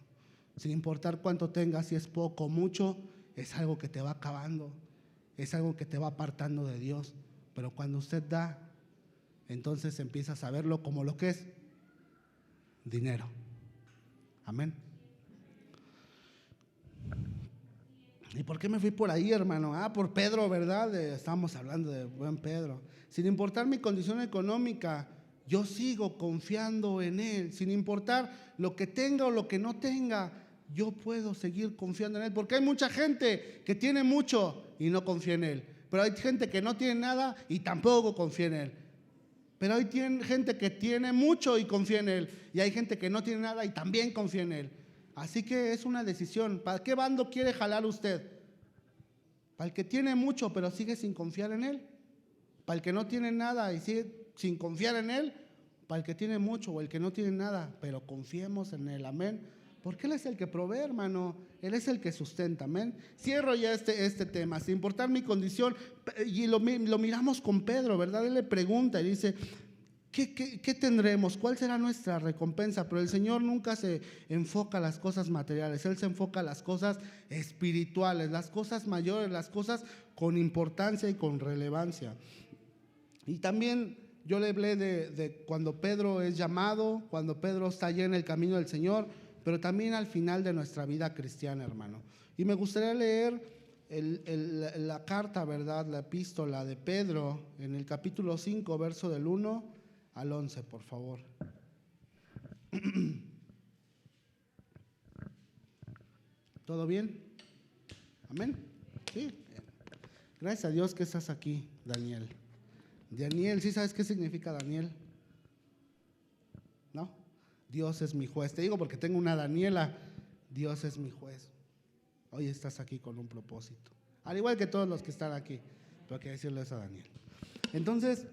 Sin importar cuánto tengas, si es poco o mucho, es algo que te va acabando. Es algo que te va apartando de Dios. Pero cuando usted da, entonces empiezas a verlo como lo que es. dinero. Amén. ¿Y por qué me fui por ahí, hermano? Por Pedro, ¿verdad? Estábamos hablando de buen Pedro. Sin importar mi condición económica, yo sigo confiando en Él. Sin importar lo que tenga o lo que no tenga, yo puedo seguir confiando en Él. Porque hay mucha gente que tiene mucho y no confía en Él. Pero hay gente que no tiene nada y tampoco confía en Él. Pero hay gente que tiene mucho y confía en Él. Y hay gente que no tiene nada y también confía en Él. Así que es una decisión. ¿Para qué bando quiere jalar usted? ¿Para el que tiene mucho pero sigue sin confiar en Él? ¿Para el que no tiene nada y sigue sin confiar en Él? ¿Para el que tiene mucho o el que no tiene nada? Pero confiemos en Él, amén. Porque Él es el que provee, hermano. Él es el que sustenta, amén. Cierro ya este tema, sin importar mi condición. Y lo miramos con Pedro, ¿verdad? Él le pregunta y dice, ¿qué tendremos? ¿Cuál será nuestra recompensa? Pero el Señor nunca se enfoca a las cosas materiales. Él se enfoca a las cosas espirituales, las cosas mayores, las cosas con importancia y con relevancia. Y también yo le hablé de cuando Pedro es llamado, cuando Pedro está allá en el camino del Señor, pero también al final de nuestra vida cristiana, hermano. Y me gustaría leer la carta, ¿verdad? La epístola de Pedro en el capítulo 5, verso del 1 al 11, por favor. ¿Todo bien? ¿Amén? Sí. Gracias a Dios que estás aquí, Daniel. Daniel, ¿sí sabes qué significa Daniel? ¿No? Dios es mi juez. Te digo porque tengo una Daniela. Dios es mi juez. Hoy estás aquí con un propósito. Al igual que todos los que están aquí. Pero hay que decirle eso a Daniel. Entonces,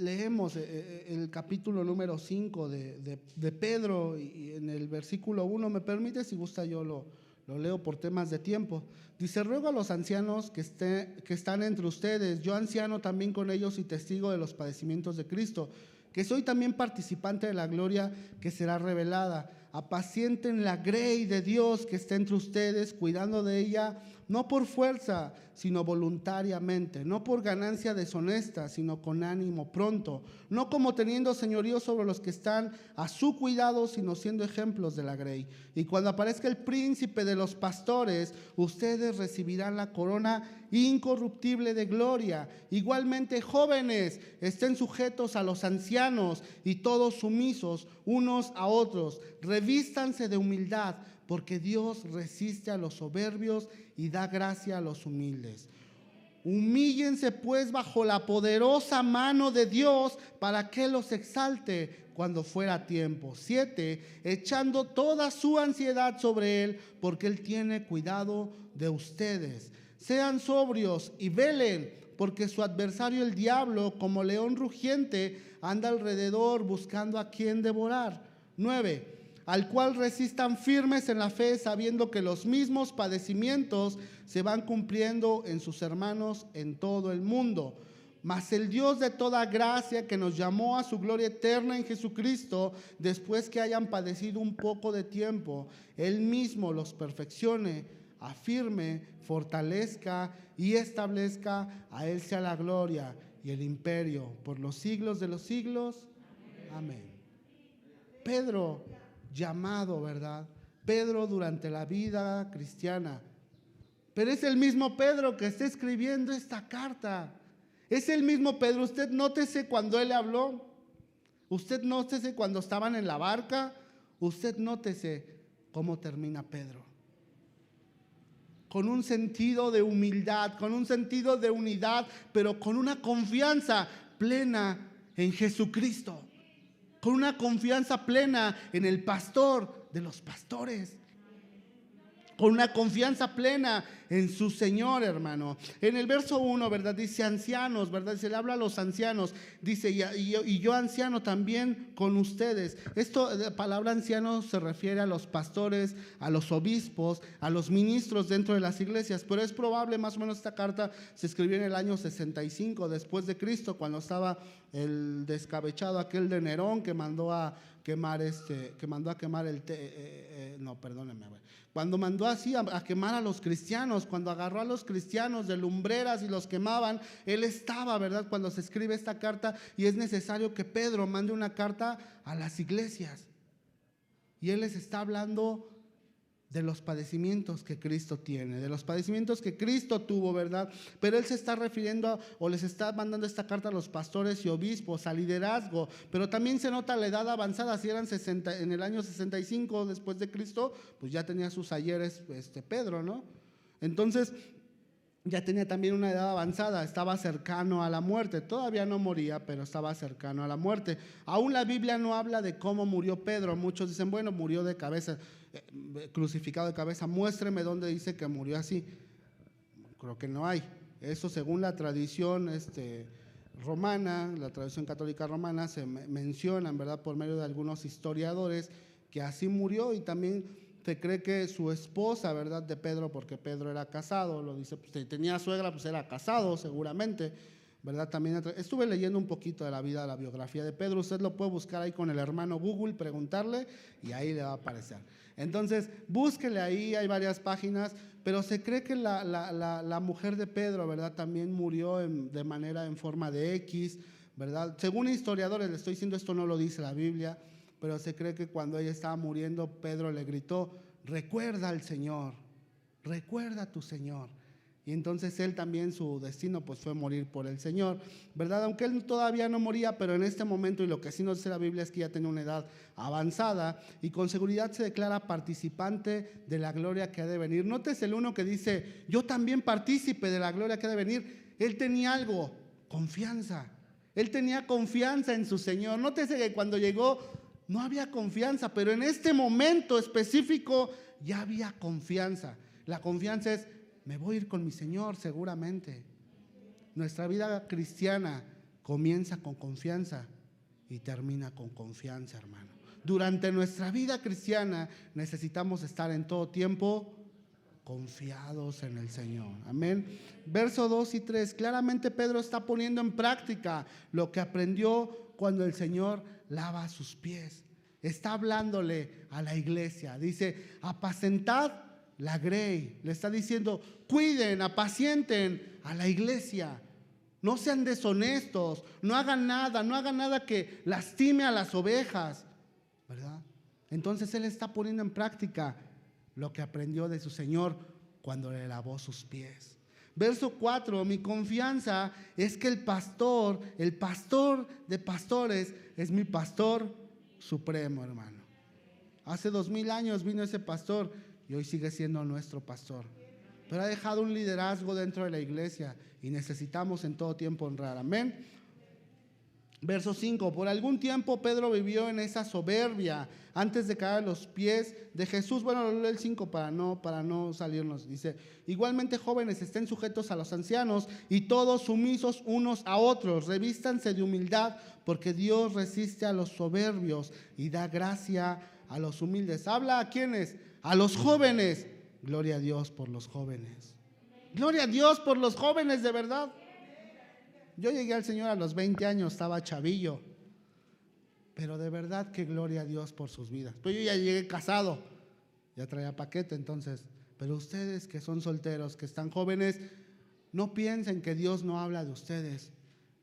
leemos el capítulo número 5 de Pedro y en el versículo 1, ¿me permite? Si gusta yo lo leo por temas de tiempo. Dice, ruego a los ancianos que están entre ustedes, yo anciano también con ellos y testigo de los padecimientos de Cristo, que soy también participante de la gloria que será revelada. Apacienten la grey de Dios que está entre ustedes, cuidando de ella, no por fuerza, sino voluntariamente, no por ganancia deshonesta, sino con ánimo pronto, no como teniendo señorío sobre los que están a su cuidado, sino siendo ejemplos de la grey. Y cuando aparezca el príncipe de los pastores, ustedes recibirán la corona incorruptible de gloria. Igualmente, jóvenes, estén sujetos a los ancianos y todos sumisos unos a otros. Revístanse de humildad, porque Dios resiste a los soberbios y da gracia a los humildes. Humíllense pues bajo la poderosa mano de Dios para que los exalte cuando fuera tiempo. 7, echando toda su ansiedad sobre Él, porque Él tiene cuidado de ustedes. Sean sobrios y velen, porque su adversario el diablo, como león rugiente, anda alrededor buscando a quien devorar. 9, al cual resistan firmes en la fe, sabiendo que los mismos padecimientos se van cumpliendo en sus hermanos en todo el mundo. Mas el Dios de toda gracia, que nos llamó a su gloria eterna en Jesucristo, después que hayan padecido un poco de tiempo, Él mismo los perfeccione, afirme, fortalezca y establezca. A Él sea la gloria y el imperio por los siglos de los siglos. Amén. Pedro, llamado, ¿verdad? Pedro durante la vida cristiana. Pero es el mismo Pedro que está escribiendo esta carta. Es el mismo Pedro. Usted nótese cuando él habló. Usted nótese cuando estaban en la barca. Usted nótese cómo termina Pedro. Con un sentido de humildad, con un sentido de unidad, pero con una confianza plena en Jesucristo. Con una confianza plena en el pastor de los pastores. Con una confianza plena en su Señor, hermano. En el verso 1, ¿verdad? Dice ancianos, ¿verdad? Se le habla a los ancianos. Dice, y yo anciano también con ustedes. Esto, la palabra anciano se refiere a los pastores, a los obispos, a los ministros dentro de las iglesias. Pero es probable, más o menos esta carta se escribió en el año 65 después de Cristo, cuando estaba el descabechado aquel de Nerón que mandó a quemar cuando mandó así a quemar a los cristianos, cuando agarró a los cristianos de lumbreras y los quemaban, él estaba, ¿verdad?, cuando se escribe esta carta, y es necesario que Pedro mande una carta a las iglesias. Y él les está hablando de los padecimientos que Cristo tiene, de los padecimientos que Cristo tuvo, ¿verdad? Pero él se está refiriendo o les está mandando esta carta a los pastores y obispos, a liderazgo, pero también se nota la edad avanzada. Si eran 60, en el año 65 después de Cristo, pues ya tenía sus ayeres Pedro, ¿no? Entonces ya tenía también una edad avanzada, estaba cercano a la muerte, todavía no moría, pero estaba cercano a la muerte. Aún la Biblia no habla de cómo murió Pedro. Muchos dicen, bueno, murió de cabeza, crucificado de cabeza. Muéstreme dónde dice que murió así. Creo que no hay. Eso según la tradición romana, la tradición católica romana, se mencionan, ¿verdad?, por medio de algunos historiadores, que así murió. Y también se cree que su esposa, ¿verdad?, de Pedro, porque Pedro era casado, lo dice, pues, tenía suegra, pues era casado seguramente, ¿verdad? También estuve leyendo un poquito de la vida, de la biografía de Pedro. Usted lo puede buscar ahí con el hermano Google, preguntarle y ahí le va a aparecer. Entonces, búsquele ahí, hay varias páginas, pero se cree que la mujer de Pedro, ¿verdad?, también murió en forma de X, ¿verdad? Según historiadores, le estoy diciendo, esto no lo dice la Biblia, pero se cree que cuando ella estaba muriendo, Pedro le gritó, recuerda al Señor, recuerda a tu Señor. Y entonces él también, su destino pues fue morir por el Señor, ¿verdad? Aunque él todavía no moría, pero en este momento, y lo que sí nos dice la Biblia es que ya tenía una edad avanzada y con seguridad se declara participante de la gloria que ha de venir. Nótese el uno que dice, yo también partícipe de la gloria que ha de venir. Él tenía algo, confianza. Él tenía confianza en su Señor. Nótese que cuando llegó no había confianza, pero en este momento específico ya había confianza. La confianza es, me voy a ir con mi Señor seguramente. Nuestra vida cristiana comienza con confianza y termina con confianza, hermano. Durante nuestra vida cristiana necesitamos estar en todo tiempo confiados en el Señor. Amén. Verso 2 y 3, claramente Pedro está poniendo en práctica lo que aprendió cuando el Señor lava sus pies. Está hablándole a la iglesia. Dice, apacentad la grey. Le está diciendo, cuiden, apacienten a la iglesia. No sean deshonestos, no hagan nada que lastime a las ovejas, ¿verdad? Entonces él está poniendo en práctica lo que aprendió de su Señor cuando le lavó sus pies. Verso 4, mi confianza es que el pastor de pastores es mi pastor supremo, hermano. Hace 2000 años vino ese pastor y hoy sigue siendo nuestro pastor. Pero ha dejado un liderazgo dentro de la iglesia y necesitamos en todo tiempo honrar. Amén. Verso 5, por algún tiempo Pedro vivió en esa soberbia antes de caer a los pies de Jesús. Bueno, lo leo el 5 para no salirnos. Dice, igualmente jóvenes, estén sujetos a los ancianos y todos sumisos unos a otros. Revístanse de humildad, porque Dios resiste a los soberbios y da gracia a los humildes. ¿Habla a quiénes? A los jóvenes. Gloria a Dios por los jóvenes. Gloria a Dios por los jóvenes, de verdad. Yo llegué al Señor a los 20 años, estaba chavillo, pero de verdad que gloria a Dios por sus vidas. Pues yo ya llegué casado, ya traía paquete entonces, pero ustedes que son solteros, que están jóvenes, no piensen que Dios no habla de ustedes.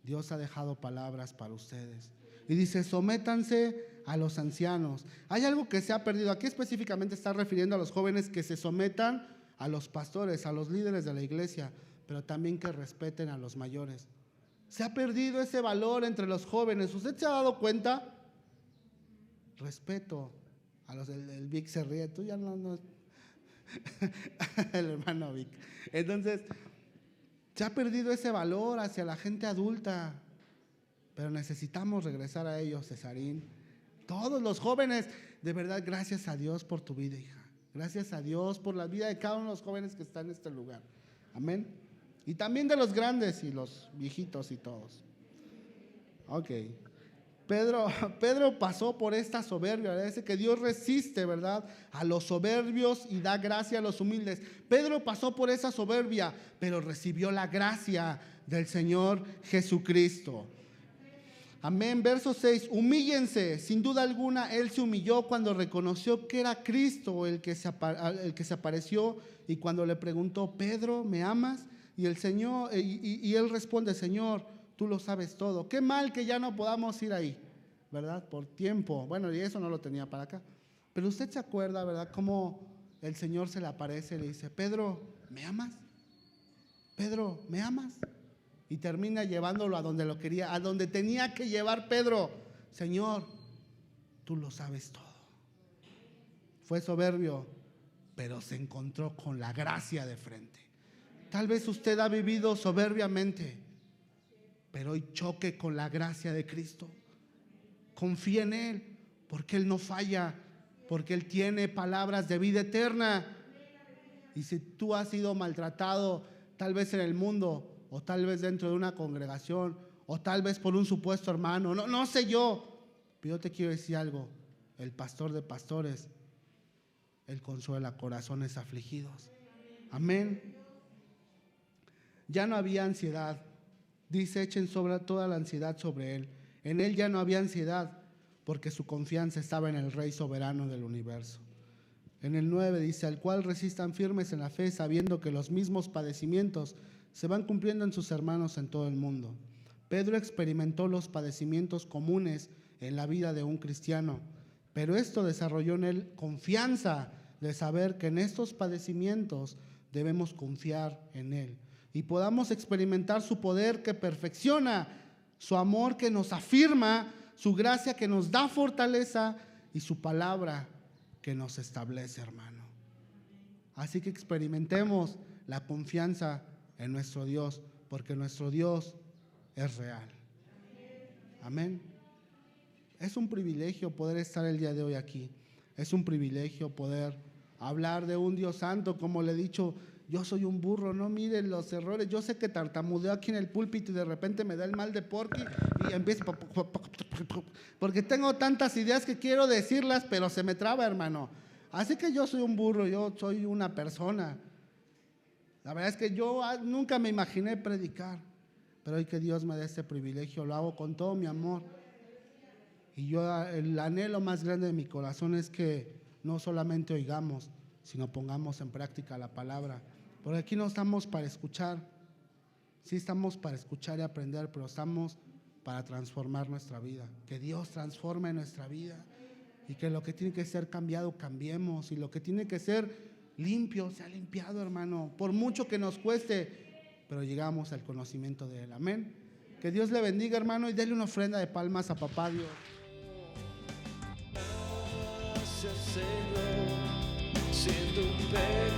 Dios ha dejado palabras para ustedes. Y dice, sométanse a los ancianos. Hay algo que se ha perdido. Aquí específicamente está refiriendo a los jóvenes que se sometan a los pastores, a los líderes de la iglesia, pero también que respeten a los mayores. Se ha perdido ese valor entre los jóvenes. ¿Usted se ha dado cuenta? Respeto a los el Vic se ríe. Tú ya no. El hermano Vic. Entonces, se ha perdido ese valor hacia la gente adulta. Pero necesitamos regresar a ellos, Cesarín. Todos los jóvenes, de verdad, gracias a Dios por tu vida, hija. Gracias a Dios por la vida de cada uno de los jóvenes que están en este lugar. Amén. Y también de los grandes y los viejitos y todos. Ok. Pedro pasó por esta soberbia. Dice que Dios resiste, ¿verdad?, a los soberbios y da gracia a los humildes. Pedro pasó por esa soberbia, pero recibió la gracia del Señor Jesucristo. Amén. Verso 6, humíllense. Sin duda alguna, él se humilló cuando reconoció que era Cristo el que se apareció, y cuando le preguntó, Pedro, ¿me amas? Y el Señor, y él responde, Señor, tú lo sabes todo. Qué mal que ya no podamos ir ahí, ¿verdad? Por tiempo. Bueno, y eso no lo tenía para acá. Pero usted se acuerda, ¿verdad?, cómo el Señor se le aparece y le dice: Pedro, ¿me amas? Pedro, ¿me amas? Y termina llevándolo a donde lo quería, a donde tenía que llevar Pedro. Señor, tú lo sabes todo. Fue soberbio, pero se encontró con la gracia de frente. Tal vez usted ha vivido soberbiamente, pero hoy choque con la gracia de Cristo. Confía en Él, porque Él no falla, porque Él tiene palabras de vida eterna. Y si tú has sido maltratado, tal vez en el mundo, o tal vez dentro de una congregación, o tal vez por un supuesto hermano, no sé yo, pero yo te quiero decir algo: el pastor de pastores, Él consuela corazones afligidos. Amén. Ya no había ansiedad. Dice: echen sobre toda la ansiedad sobre Él. En Él ya no había ansiedad, porque su confianza estaba en el Rey soberano del universo. En el 9 dice: al cual resistan firmes en la fe, sabiendo que los mismos padecimientos se van cumpliendo en sus hermanos en todo el mundo. Pedro experimentó los padecimientos comunes en la vida de un cristiano, pero esto desarrolló en él confianza de saber que en estos padecimientos debemos confiar en Él y podamos experimentar su poder que perfecciona, su amor que nos afirma, su gracia que nos da fortaleza y su palabra que nos establece, hermano. Así que experimentemos la confianza en nuestro Dios, porque nuestro Dios es real. Amén. Es un privilegio poder estar el día de hoy aquí. Es un privilegio poder hablar de un Dios santo. Como le he dicho, yo soy un burro, no miren los errores. Yo sé que tartamudeo aquí en el púlpito y de repente me da el mal de Porky y empiezo, porque tengo tantas ideas que quiero decirlas, pero se me traba, hermano. Así que yo soy un burro, yo soy una persona. La verdad es que yo nunca me imaginé predicar, pero hoy que Dios me da este privilegio, lo hago con todo mi amor. Y yo, el anhelo más grande de mi corazón es que no solamente oigamos, sino pongamos en práctica la palabra. Porque aquí no estamos para escuchar, sí estamos para escuchar y aprender, pero estamos para transformar nuestra vida. Que Dios transforme nuestra vida y que lo que tiene que ser cambiado, cambiemos, y lo que tiene que ser limpio, sea limpiado, hermano, por mucho que nos cueste, pero llegamos al conocimiento de Él. Amén. Que Dios le bendiga, hermano, y déle una ofrenda de palmas a papá Dios. Gracias, Señor, siendo un pecador.